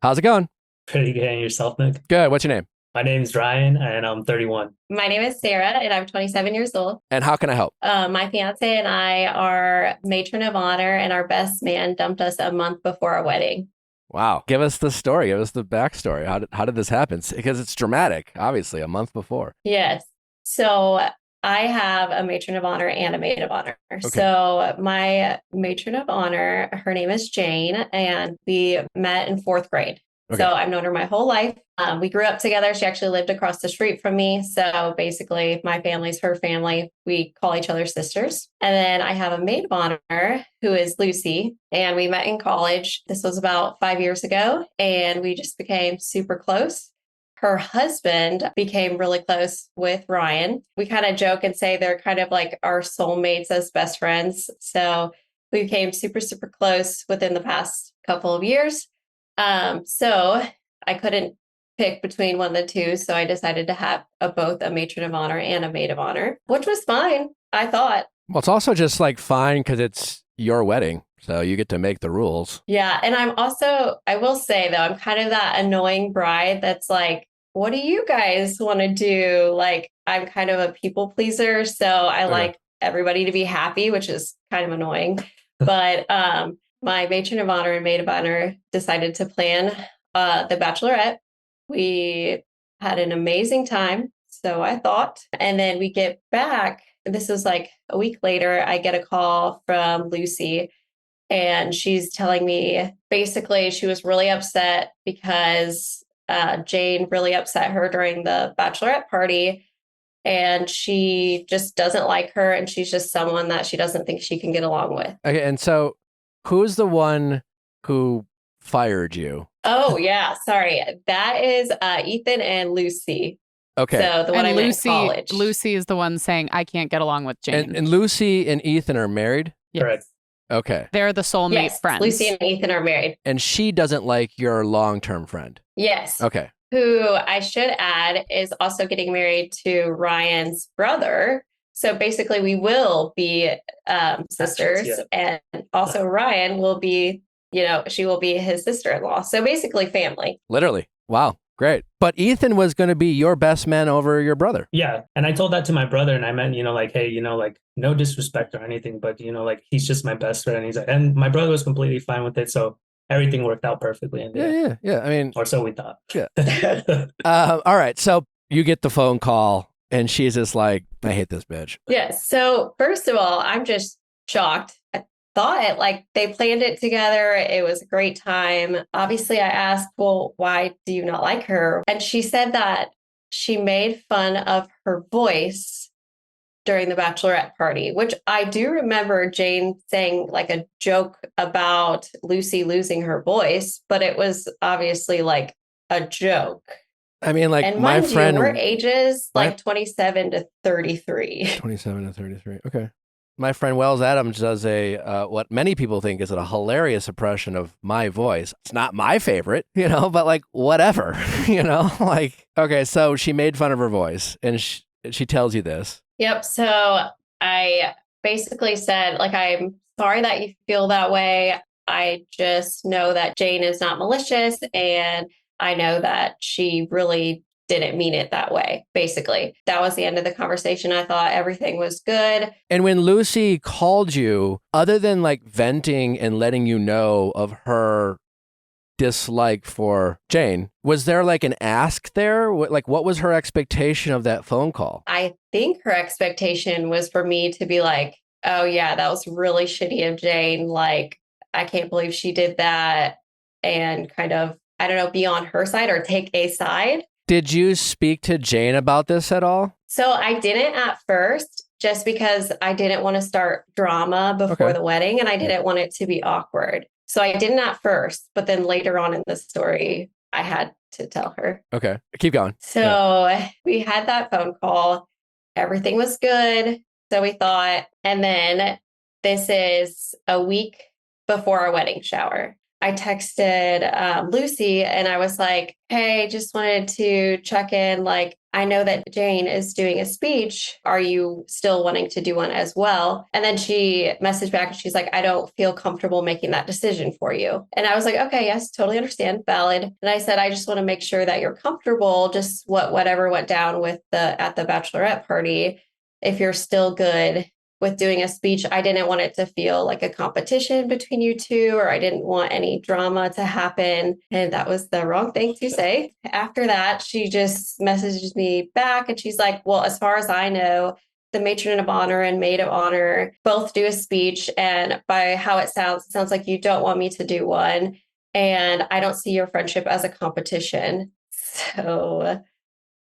How's it going? Pretty good. And yourself, Nick? Good. What's your name? My name's Ryan, and I'm 31. My name is Sarah, and I'm 27 years old. And how can I help? My fiance and I are matron of honor, and our best man dumped us a month before our wedding. Wow. Give us the story. Give us the backstory. How did this happen? Because it's dramatic, obviously, a month before. Yes. So I have a matron of honor and a maid of honor. Okay. So my matron of honor, her name is Jane, and we met in 4th grade. Okay. So I've known her my whole life. We grew up together. She actually lived across the street from me. So basically, my family's her family. We call each other sisters. And then I have a maid of honor who is Lucy. And we met in college. This was about 5 years ago. And we just became super close. Her husband became really close with Ryan. We kind of joke and say they're kind of like our soulmates as best friends. So we became super, super close within the past couple of years. So I couldn't pick between one of the two. So I decided to have both a matron of honor and a maid of honor, which was fine, I thought. Well, it's also just like fine because it's your wedding. So you get to make the rules. Yeah. And I'm also, I will say though, I'm kind of that annoying bride that's like, what do you guys want to do? Like, I'm kind of a people pleaser. So I like everybody to be happy, which is kind of annoying. But my matron of honor and maid of honor decided to plan The Bachelorette. We had an amazing time, so I thought. And then we get back. This was like a week later. I get a call from Lucy, and she's telling me basically she was really upset because Jane really upset her during the Bachelorette party. And she just doesn't like her, and she's just someone that she doesn't think she can get along with. Okay, and so who's the one who fired you? Oh, yeah. Sorry. That is Ethan and Lucy. Okay. So the one I met in college. Lucy is the one saying, I can't get along with Jane. And Lucy and Ethan are married? Yes. Correct. Okay. They're the soulmate Yes, friends. Lucy and Ethan are married. And she doesn't like your long-term friend? Yes. Okay. Who I should add is also getting married to Ryan's brother. So basically, we will be sisters. Yeah. And also, Ryan will be, she will be his sister-in-law. So basically, family. Literally. Wow. Great. But Ethan was going to be your best man over your brother. Yeah. And I told that to my brother, and I meant, like, hey, like, no disrespect or anything, but, like, he's just my best friend. And he's like, and my brother was completely fine with it. So everything worked out perfectly. In the end. Yeah. I mean, or so we thought. Yeah. All right. So you get the phone call, and she's just like, I hate this bitch. Yes. So first of all, I'm just shocked. I thought like they planned it together. It was a great time. Obviously, I asked, well, why do you not like her? And she said that she made fun of her voice during the Bachelorette party, which I do remember Jane saying like a joke about Lucy losing her voice, but it was obviously like a joke. I mean, like, and my mind friend... you, we're ages like 27 to 33. 27 to 33. Okay. My friend Wells Adams does what many people think is a hilarious impression of my voice. It's not my favorite, but like, whatever, like, okay, so she made fun of her voice, and she tells you this. Yep. So I basically said, like, I'm sorry that you feel that way. I just know that Jane is not malicious, and I know that she really didn't mean it that way. Basically, that was the end of the conversation. I thought everything was good. And when Lucy called you, other than like venting and letting you know of her dislike for Jane, was there like an ask there? Like, what was her expectation of that phone call? I think her expectation was for me to be like, oh yeah, that was really shitty of Jane. Like, I can't believe she did that. And kind of, I don't know, be on her side or take a side. Did you speak to Jane about this at all? So I didn't at first, just because I didn't want to start drama before the wedding, and I didn't want it to be awkward. So I didn't at first, but then later on in the story, I had to tell her. Okay, keep going. So we had that phone call. Everything was good. So we thought, and then this is a week before our wedding shower. I texted Lucy, and I was like, hey, just wanted to check in. Like, I know that Jane is doing a speech. Are you still wanting to do one as well? And then she messaged back, and she's like, I don't feel comfortable making that decision for you. And I was like, okay, yes, totally understand. Valid. And I said, I just want to make sure that you're comfortable, just whatever went down with at the Bachelorette party. If you're still good with doing a speech, I didn't want it to feel like a competition between you two, or I didn't want any drama to happen. And that was the wrong thing to say. After that, she just messages me back, and she's like, well, as far as I know, the matron of honor and maid of honor both do a speech. And by how it sounds like you don't want me to do one. And I don't see your friendship as a competition. So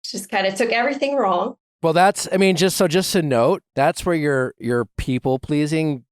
just kind of took everything wrong. Well, just to note, that's where your people pleasing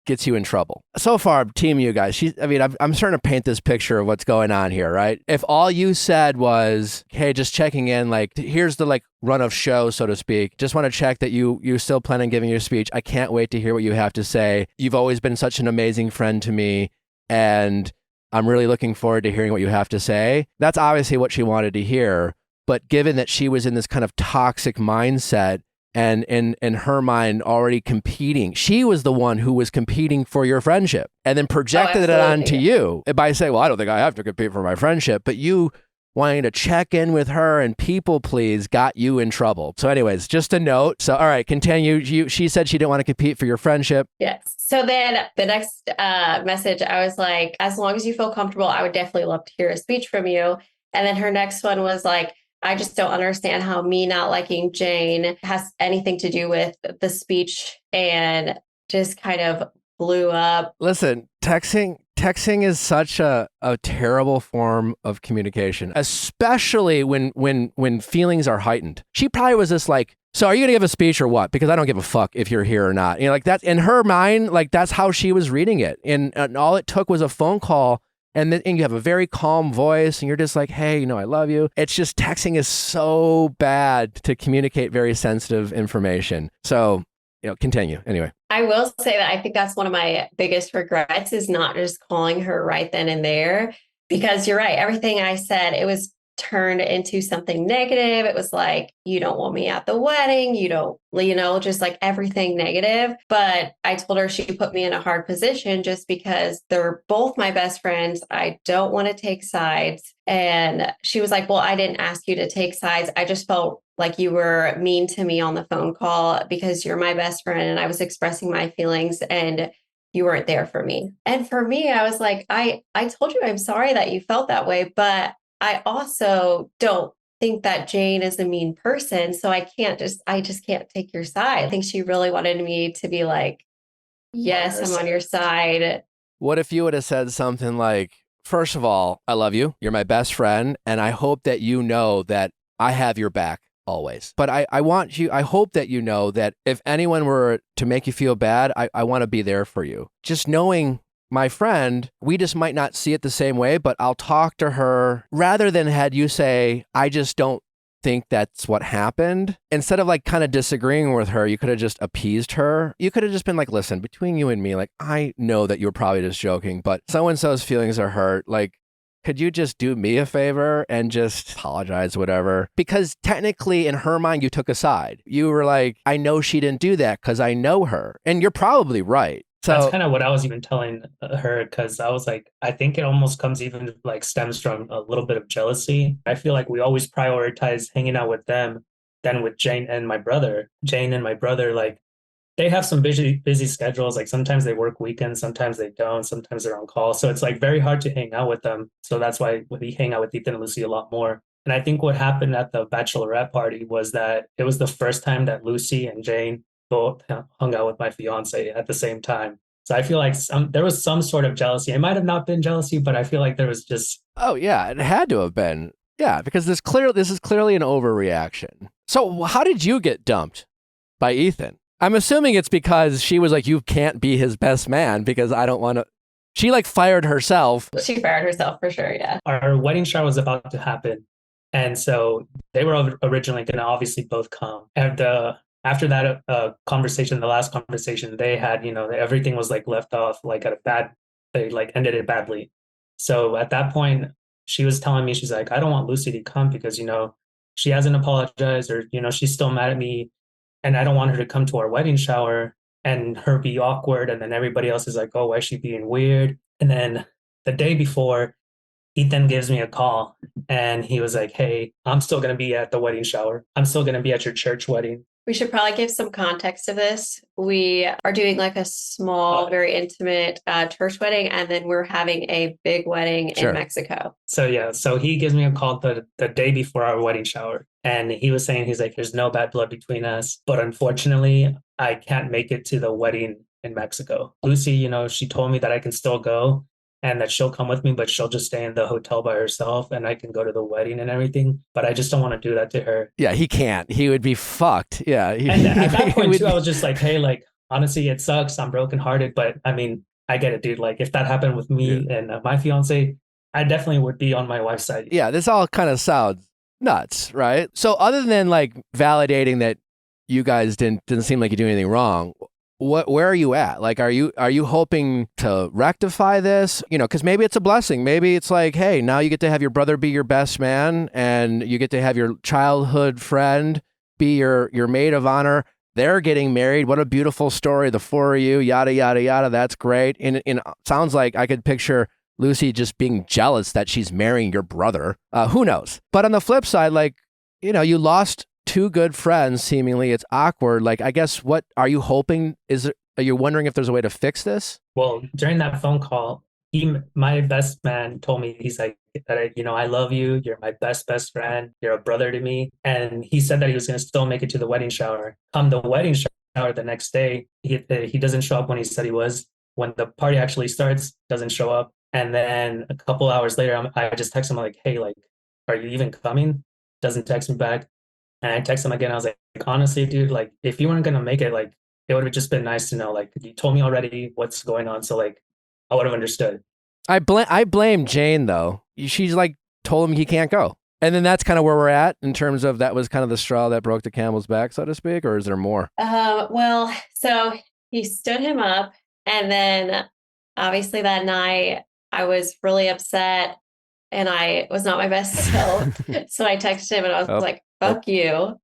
gets you in trouble. So far, team you guys, I'm starting to paint this picture of what's going on here, right? If all you said was, hey, just checking in, like, here's the like run of show, so to speak. Just want to check that you still plan on giving your speech. I can't wait to hear what you have to say. You've always been such an amazing friend to me, and I'm really looking forward to hearing what you have to say. That's obviously what she wanted to hear. But given that she was in this kind of toxic mindset and in her mind already competing, she was the one who was competing for your friendship, and then projected it onto you by saying, well, I don't think I have to compete for my friendship. But you wanting to check in with her and people please got you in trouble. So anyways, just a note. So, all right, continue. She said she didn't want to compete for your friendship. Yes. So then the next message, I was like, as long as you feel comfortable, I would definitely love to hear a speech from you. And then her next one was like, I just don't understand how me not liking Jane has anything to do with the speech, and just kind of blew up. Listen, texting is such a terrible form of communication, especially when feelings are heightened. She probably was just like, so are you gonna give a speech or what? Because I don't give a fuck if you're here or not. You know, like that in her mind, like that's how she was reading it. And all it took was a phone call. And then you have a very calm voice and you're just like, hey, I love you. It's just texting is so bad to communicate very sensitive information. So, continue anyway. I will say that I think that's one of my biggest regrets is not just calling her right then and there, because you're right. Everything I said, it was turned into something negative. It was like, you don't want me at the wedding. You don't, just like everything negative. But I told her she put me in a hard position just because they're both my best friends. I don't want to take sides. And she was like, well, I didn't ask you to take sides. I just felt like you were mean to me on the phone call because you're my best friend and I was expressing my feelings and you weren't there for me. And for me, I was like, I told you I'm sorry that you felt that way, but I also don't think that Jane is a mean person. So I just can't take your side. I think she really wanted me to be like, yes, I'm on your side. What if you would have said something like, first of all, I love you. You're my best friend. And I hope that you know that I have your back always. But I hope that you know that if anyone were to make you feel bad, I want to be there for you. Just knowing my friend, we just might not see it the same way, but I'll talk to her rather than had you say, I just don't think that's what happened. Instead of like kind of disagreeing with her, you could have just appeased her. You could have just been like, listen, between you and me, like, I know that you were probably just joking, but so-and-so's feelings are hurt. Like, could you just do me a favor and just apologize, whatever? Because technically in her mind, you took a side. You were like, I know she didn't do that because I know her. And you're probably right. So that's kind of what I was even telling her, because I was like, I think it almost comes even like stems from a little bit of jealousy. I feel like we always prioritize hanging out with them than with Jane and my brother. Jane and my brother, like, they have some busy schedules. Like sometimes they work weekends, sometimes they don't, sometimes they're on call. So it's like very hard to hang out with them. So that's why we hang out with Ethan and Lucy a lot more. And I think what happened at the bachelorette party was that it was the first time that Lucy and Jane both hung out with my fiance at the same time. So I feel like there was some sort of jealousy. It might have not been jealousy, but I feel like there was just... Oh, yeah, it had to have been. Yeah, because this is clearly an overreaction. So how did you get dumped by Ethan? I'm assuming it's because she was like, you can't be his best man because I don't want to... She like fired herself. She fired herself for sure, yeah. Our wedding shower was about to happen. And so they were originally going to obviously both come. And after that conversation, the last conversation they had, everything was like left off like they like ended it badly. So at that point, she was telling me, she's like, I don't want Lucy to come because, she hasn't apologized or, she's still mad at me. And I don't want her to come to our wedding shower and her be awkward. And then everybody else is like, oh, why is she being weird? And then the day before, Ethan gives me a call and he was like, hey, I'm still going to be at the wedding shower. I'm still going to be at your church wedding. We should probably give some context to this. We are doing like a small, very intimate church wedding, and then we're having a big wedding in Mexico. So he gives me a call the day before our wedding shower. And he was saying, he's like, there's no bad blood between us. But unfortunately, I can't make it to the wedding in Mexico. Lucy, she told me that I can still go and that she'll come with me, but she'll just stay in the hotel by herself and I can go to the wedding and everything. But I just don't want to do that to her. Yeah, he can't. He would be fucked. Yeah. And at that point too, I was just like, hey, like, honestly, it sucks. I'm brokenhearted. But I mean, I get it, dude. Like if that happened with me and my fiance, I definitely would be on my wife's side. Yeah, this all kind of sounds nuts, right? So other than like validating that you guys didn't seem like you do anything wrong, where are you at? Like, are you hoping to rectify this? Because maybe it's a blessing. Maybe it's like, hey, now you get to have your brother be your best man and you get to have your childhood friend be your maid of honor. They're getting married. What a beautiful story. The four of you, yada, yada, yada. That's great. And it sounds like I could picture Lucy just being jealous that she's marrying your brother. Who knows? But on the flip side, like, you know, you lost two good friends, seemingly. It's awkward. Like, I guess, what are you hoping? Are you wondering if there's a way to fix this? Well, during that phone call, my best man told me, he's like, I love you. You're my best friend. You're a brother to me. And he said that he was going to still make it to the wedding shower. Come the wedding shower the next day, he doesn't show up when he said he was. When the party actually starts, doesn't show up. And then a couple hours later, I just text him like, hey, like, are you even coming? Doesn't text me back. And I text him again. I was like, honestly, dude, like, if you weren't going to make it, like, it would have just been nice to know, like, you told me already what's going on. So, like, I would have understood. I blame Jane, though. She's like told him he can't go. And then that's kind of where we're at in terms of that was kind of the straw that broke the camel's back, so to speak, or is there more? Well, so he stood him up. And then obviously that night I was really upset and I was not my best self. So I texted him and I was like, fuck you.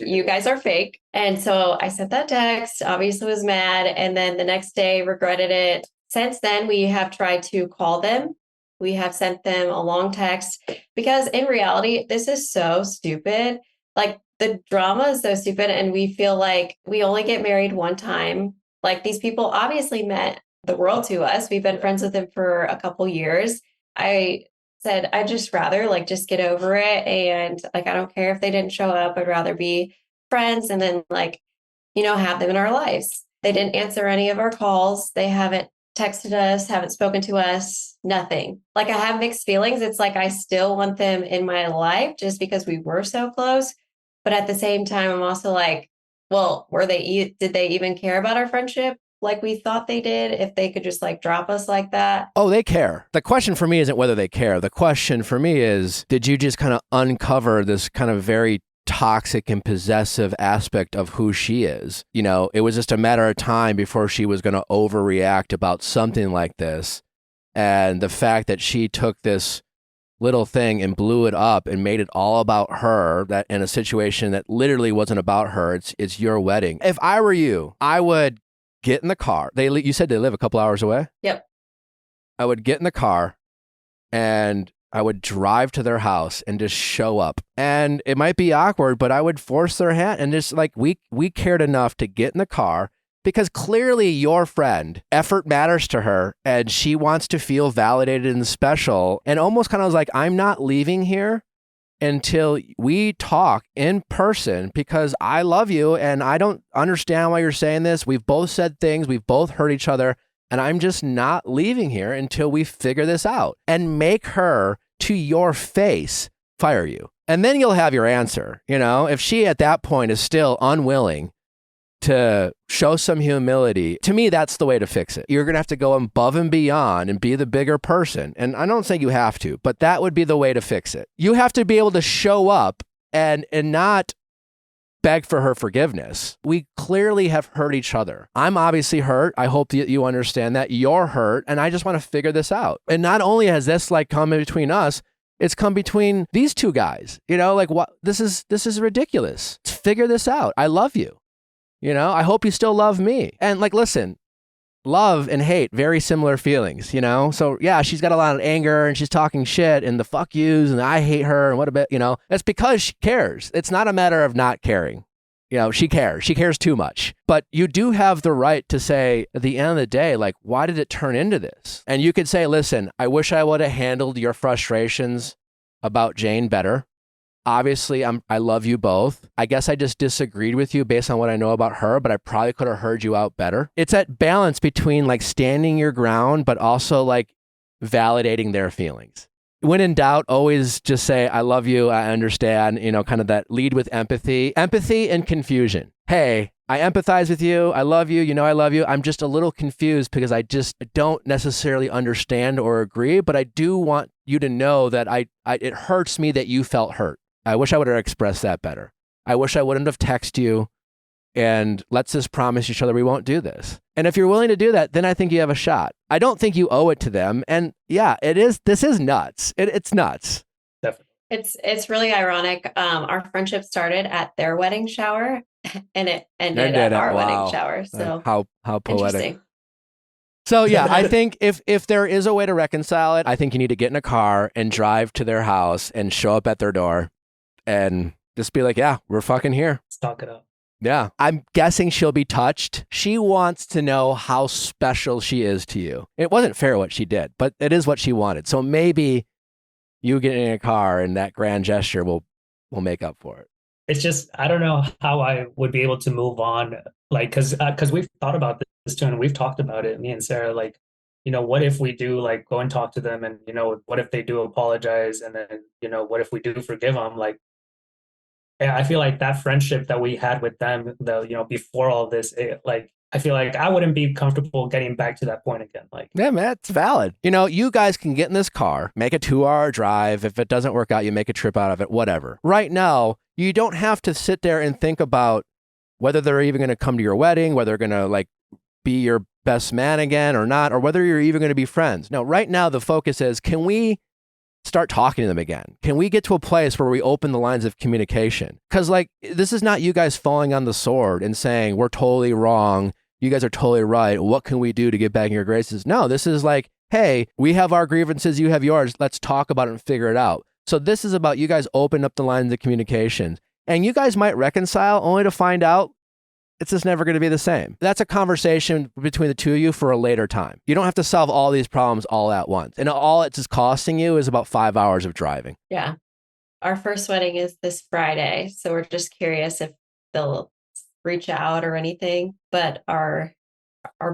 You guys are fake. And so I sent that text, obviously was mad. And then the next day regretted it. Since then, we have tried to call them. We have sent them a long text because in reality, this is so stupid. Like the drama is so stupid. And we feel like we only get married one time. Like these people obviously meant the world to us. We've been friends with them for a couple years. I said, I'd just rather like just get over it. And like, I don't care if they didn't show up. I'd rather be friends and then like, have them in our lives. They didn't answer any of our calls. They haven't texted us, haven't spoken to us, nothing. Like I have mixed feelings. It's like, I still want them in my life just because we were so close. But at the same time, I'm also like, well, did they even care about our friendship? Like we thought they did, if they could just like drop us like that. Oh, they care. The question for me isn't whether they care. The question for me is, did you just kind of uncover this kind of very toxic and possessive aspect of who she is? It was just a matter of time before she was going to overreact about something like this. And the fact that she took this little thing and blew it up and made it all about her, that in a situation that literally wasn't about her, it's your wedding. If I were you, I would get in the car. You said they live a couple hours away? Yep. I would get in the car and I would drive to their house and just show up. And it might be awkward, but I would force their hand and just like, we cared enough to get in the car because clearly your friend, effort matters to her and she wants to feel validated and special, and almost kind of was like, I'm not leaving here until we talk in person because I love you and I don't understand why you're saying this. We've both said things, we've both hurt each other, and I'm just not leaving here until we figure this out. And make her, to your face, fire you. And then you'll have your answer. If she at that point is still unwilling to show some humility, to me, that's the way to fix it. You're going to have to go above and beyond and be the bigger person. And I don't think you have to, but that would be the way to fix it. You have to be able to show up and not beg for her forgiveness. We clearly have hurt each other. I'm obviously hurt. I hope that you understand that. You're hurt. And I just want to figure this out. And not only has this like come in between us, it's come between these two guys. Like what? This is ridiculous. Let's figure this out. I love you. I hope you still love me. And like, listen, love and hate, very similar feelings, So yeah, she's got a lot of anger and she's talking shit and the fuck yous and I hate her and what a bit, That's because she cares. It's not a matter of not caring. She cares. She cares too much. But you do have the right to say at the end of the day, like, why did it turn into this? And you could say, listen, I wish I would have handled your frustrations about Jane better. Obviously, I love you both. I guess I just disagreed with you based on what I know about her, but I probably could have heard you out better. It's that balance between like standing your ground, but also like validating their feelings. When in doubt, always just say, I love you, I understand, kind of that lead with empathy and confusion. Hey, I empathize with you. I love you. I love you. I'm just a little confused because I just don't necessarily understand or agree, but I do want you to know that it hurts me that you felt hurt. I wish I would have expressed that better. I wish I wouldn't have texted you, and let's just promise each other we won't do this. And if you're willing to do that, then I think you have a shot. I don't think you owe it to them. And yeah, this is nuts. It's nuts. Definitely. It's really ironic. Our friendship started at their wedding shower and it ended at our wedding shower. So how poetic. So yeah, I think if there is a way to reconcile it, I think you need to get in a car and drive to their house and show up at their door and just be like, yeah, we're fucking here. Let's talk it up. Yeah. I'm guessing she'll be touched. She wants to know how special she is to you. It wasn't fair what she did, but it is what she wanted. So maybe you getting in a car and that grand gesture will make up for it. It's just, I don't know how I would be able to move on. Like, cause we've thought about this too, and we've talked about it, me and Sarah, like, what if we do like go and talk to them, and, what if they do apologize? And then, what if we do forgive them? Like, I feel like that friendship that we had with them, before all this, I feel like I wouldn't be comfortable getting back to that point again. Like, yeah, man, it's valid. You guys can get in this car, make a 2-hour drive. If it doesn't work out, you make a trip out of it, whatever. Right now, you don't have to sit there and think about whether they're even going to come to your wedding, whether they're going to like be your best man again or not, or whether you're even going to be friends. No, right now the focus is, can we start talking to them again? Can we get to a place where we open the lines of communication? Because like, this is not you guys falling on the sword and saying, we're totally wrong, you guys are totally right, what can we do to get back in your graces? No, this is like, hey, we have our grievances, you have yours, let's talk about it and figure it out. So this is about you guys open up the lines of communication. And you guys might reconcile only to find out it's just never going to be the same. That's a conversation between the two of you for a later time. You don't have to solve all these problems all at once. And all it's just costing you is about 5 hours of driving. Yeah. Our first wedding is this Friday. So we're just curious if they'll reach out or anything. But our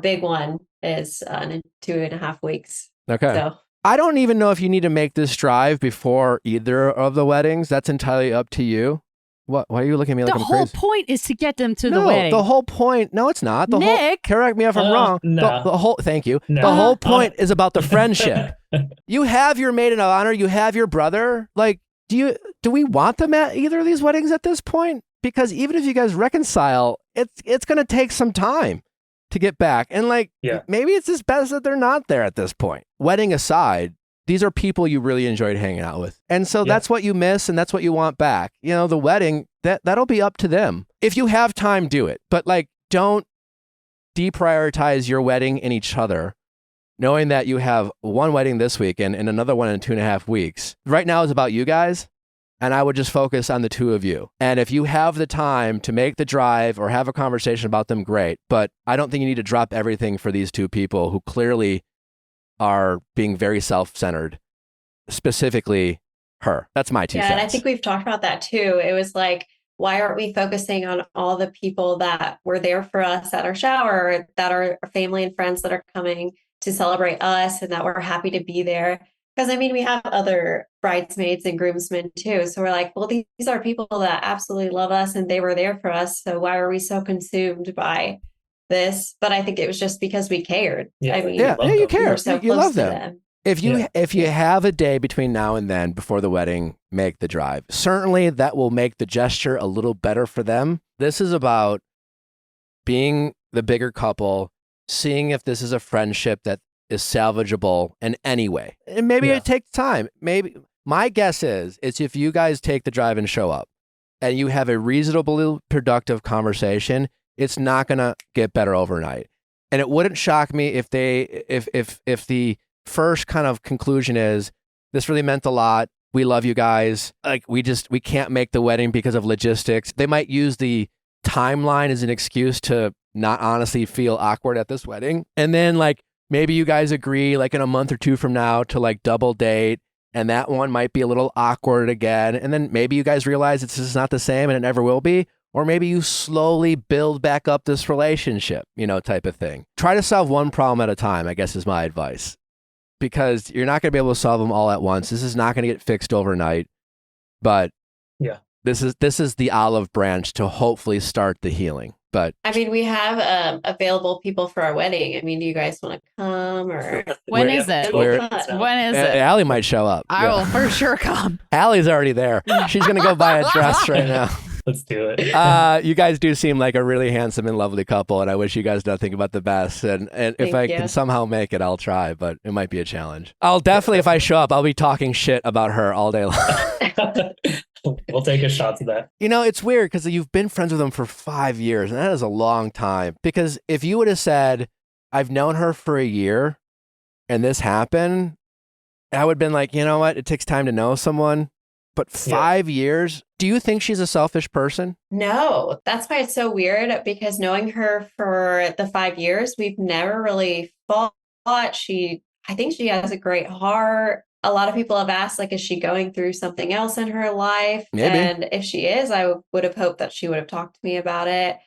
big one is in 2.5 weeks. Okay. So I don't even know if you need to make this drive before either of the weddings. That's entirely up to you. What? Why are you looking at me like I'm The crazy? whole point is to get them to No, the wedding. the whole point. No, it's not. Nick! Correct me if I'm wrong. No. The whole. Thank you. No. The whole point is about the friendship. You have your maid of honor. You have your brother. Like, do we want them at either of these weddings at this point? Because even if you guys reconcile, it's going to take some time to get back. And like, maybe it's just best that they're not there at this point. Wedding aside, these are people you really enjoyed hanging out with. And so that's what you miss and that's what you want back. The wedding, that'll be up to them. If you have time, do it. But like, don't deprioritize your wedding and each other, knowing that you have one wedding this weekend and another one in 2.5 weeks. Right now is about you guys. And I would just focus on the two of you. And if you have the time to make the drive or have a conversation about them, great. But I don't think you need to drop everything for these two people who clearly are being very self-centered, specifically her. That's my 2 cents. and I think we've talked about that too. It was like, why aren't we focusing on all the people that were there for us at our shower, that are family and friends that are coming to celebrate us and that we're happy to be there? Because I mean, we have other bridesmaids and groomsmen too. So we're like, well, these are people that absolutely love us and they were there for us. So why are we so consumed by this? But I think it was just because we cared. Yeah. I mean, you care. we're so You close love to them. If you have a day between now and then before the wedding, make the drive. Certainly that will make the gesture a little better for them. This is about being the bigger couple, seeing if this is a friendship that is salvageable in any way. And maybe it takes time. Maybe my guess is it's if you guys take the drive and show up and you have a reasonably productive conversation, it's not going to get better overnight. And it wouldn't shock me if the first kind of conclusion is, this really meant a lot. We love you guys. Like, we can't make the wedding because of logistics. They might use the timeline as an excuse to not honestly feel awkward at this wedding. And then like, maybe you guys agree like in a month or 2 from now to like double date, and that one might be a little awkward again. And then maybe you guys realize it's just not the same and it never will be. Or maybe you slowly build back up this relationship, type of thing. Try to solve one problem at a time, I guess is my advice. Because you're not going to be able to solve them all at once. This is not going to get fixed overnight. But this is the olive branch to hopefully start the healing. But I mean, we have available people for our wedding. I mean, do you guys want to come or When is it? When is it? Allie might show up. I will for sure come. Allie's already there. She's going to go buy a dress right now. Let's do it. You guys do seem like a really handsome and lovely couple, and I wish you guys nothing but the best. And if I can somehow make it, I'll try, but it might be a challenge. I'll definitely, if I show up, I'll be talking shit about her all day long. We'll take a shot to that. It's weird because you've been friends with them for 5 years, and that is a long time. Because if you would have said, I've known her for a year and this happened, I would have been like, you know what? It takes time to know someone. But 5 years, do you think she's a selfish person? No, that's why it's so weird because knowing her for the 5 years, we've never really fought. I think she has a great heart. A lot of people have asked, like, is she going through something else in her life? Maybe. And if she is, I would have hoped that she would have talked to me about it.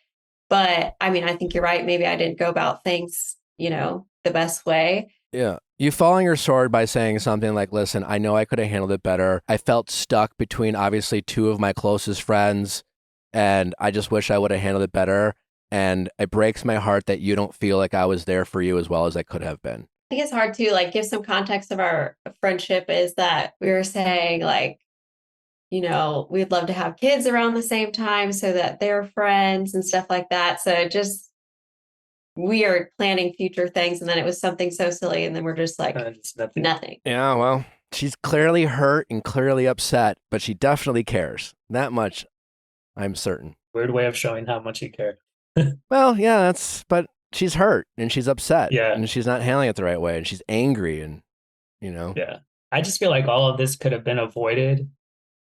But I mean, I think you're right. Maybe I didn't go about things, the best way. Yeah. You fall on your sword by saying something like, listen, I know I could have handled it better. I felt stuck between obviously two of my closest friends, and I just wish I would have handled it better. And it breaks my heart that you don't feel like I was there for you as well as I could have been. I think it's hard to give some context of our friendship is that we were saying we'd love to have kids around the same time so that they're friends and stuff like that. So we are planning future things, and then it was something so silly, and then we're just like, nothing. Yeah, well, she's clearly hurt and clearly upset, but she definitely cares. That much, I'm certain. Weird way of showing how much you care. Well, yeah, but she's hurt and she's upset. Yeah. And she's not handling it the right way, and she's angry, and, Yeah. I just feel like all of this could have been avoided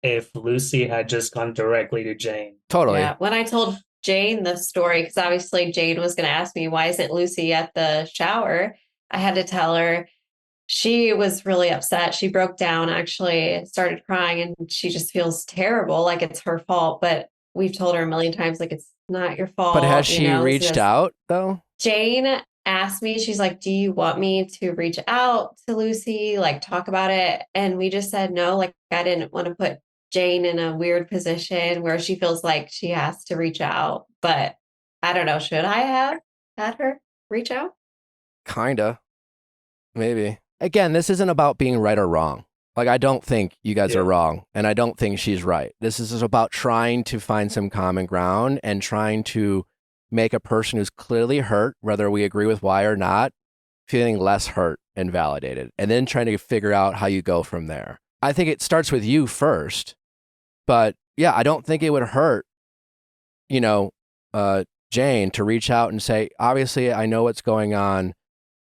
if Lucy had just gone directly to Jane. Totally. Yeah. When I told Jane the story, because obviously Jane was going to ask me, why isn't Lucy at the shower? I had to tell her. She was really upset. She broke down, actually started crying, and she just feels terrible, like it's her fault. But we've told her a million times, like, it's not your fault. But has she reached out, though? Jane asked me, she's like, do you want me to reach out to Lucy, talk about it? And we just said no. I didn't want to put Jane in a weird position where she feels like she has to reach out. But I don't know, should I have had her reach out? Kinda. Maybe. Again, this isn't about being right or wrong. I don't think you guys are wrong, and I don't think she's right. This is just about trying to find some common ground and trying to make a person who's clearly hurt, whether we agree with why or not, feeling less hurt and validated, and then trying to figure out how you go from there. I think it starts with you first, but yeah, I don't think it would hurt, Jane, to reach out and say, obviously, I know what's going on.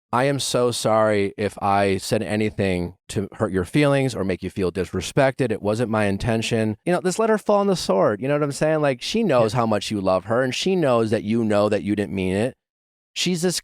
I am so sorry if I said anything to hurt your feelings or make you feel disrespected. It wasn't my intention. Just let her fall on the sword. You know what I'm saying? She knows how much you love her, and she knows that you know that you didn't mean it. She's just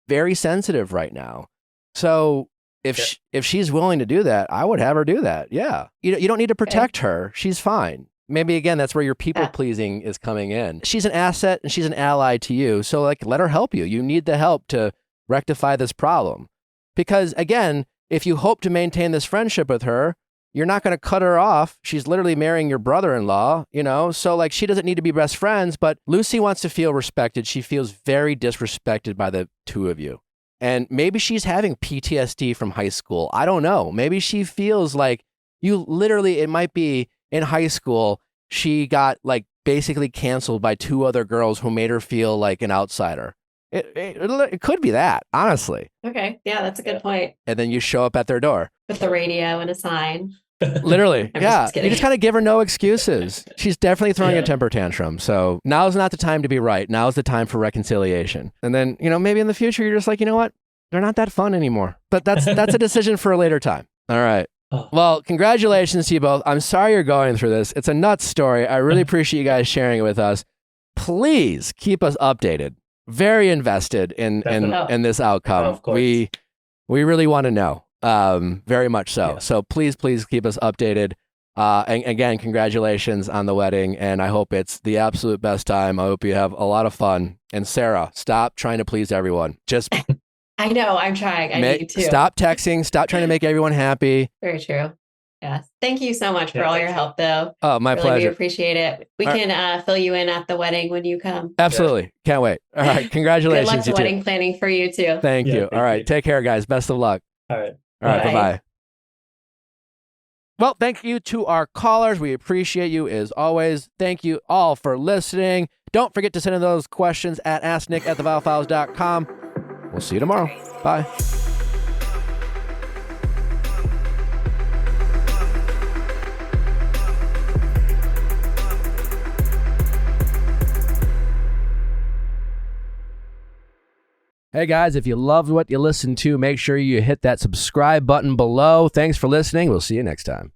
very sensitive right now. So if she's willing to do that, I would have her do that. Yeah. You don't need to protect her. She's fine. Maybe, again, that's where your people pleasing is coming in. She's an asset and she's an ally to you. So let her help you. You need the help to rectify this problem. Because, again, if you hope to maintain this friendship with her, you're not going to cut her off. She's literally marrying your brother-in-law, So she doesn't need to be best friends, but Lucy wants to feel respected. She feels very disrespected by the two of you. And maybe she's having PTSD from high school. I don't know. Maybe she feels like it might be in high school, she got basically canceled by two other girls who made her feel like an outsider. It could be that, honestly. Okay. Yeah, that's a good point. And then you show up at their door. With the radio and a sign. Literally. Yeah. You just kind of give her no excuses. She's definitely throwing a temper tantrum. So now's not the time to be right. Now's the time for reconciliation. And then, maybe in the future, you're just like, you know what? They're not that fun anymore. But that's a decision for a later time. All right. Well, congratulations to you both. I'm sorry you're going through this. It's a nuts story. I really appreciate you guys sharing it with us. Please keep us updated. Very invested in this outcome. Of course. We really want to know. Very much so. Yeah. So please keep us updated. And again, congratulations on the wedding. And I hope it's the absolute best time. I hope you have a lot of fun. And Sarah, stop trying to please everyone. Just I know, I'm trying. I need to. Stop texting. Stop trying to make everyone happy. Very true. Yes. Thank you so much for all your help, though. Oh, my really, pleasure. We appreciate it. We can fill you in at the wedding when you come. Absolutely. Can't wait. All right. Congratulations. Good luck to wedding planning for you, too. Thank you. All right. Take care, guys. Best of luck. All right. All right. Bye-bye. Well, thank you to our callers. We appreciate you as always. Thank you all for listening. Don't forget to send in those questions at asknick@theviallfiles.com. We'll see you tomorrow. Bye. Hey guys, if you loved what you listened to, make sure you hit that subscribe button below. Thanks for listening. We'll see you next time.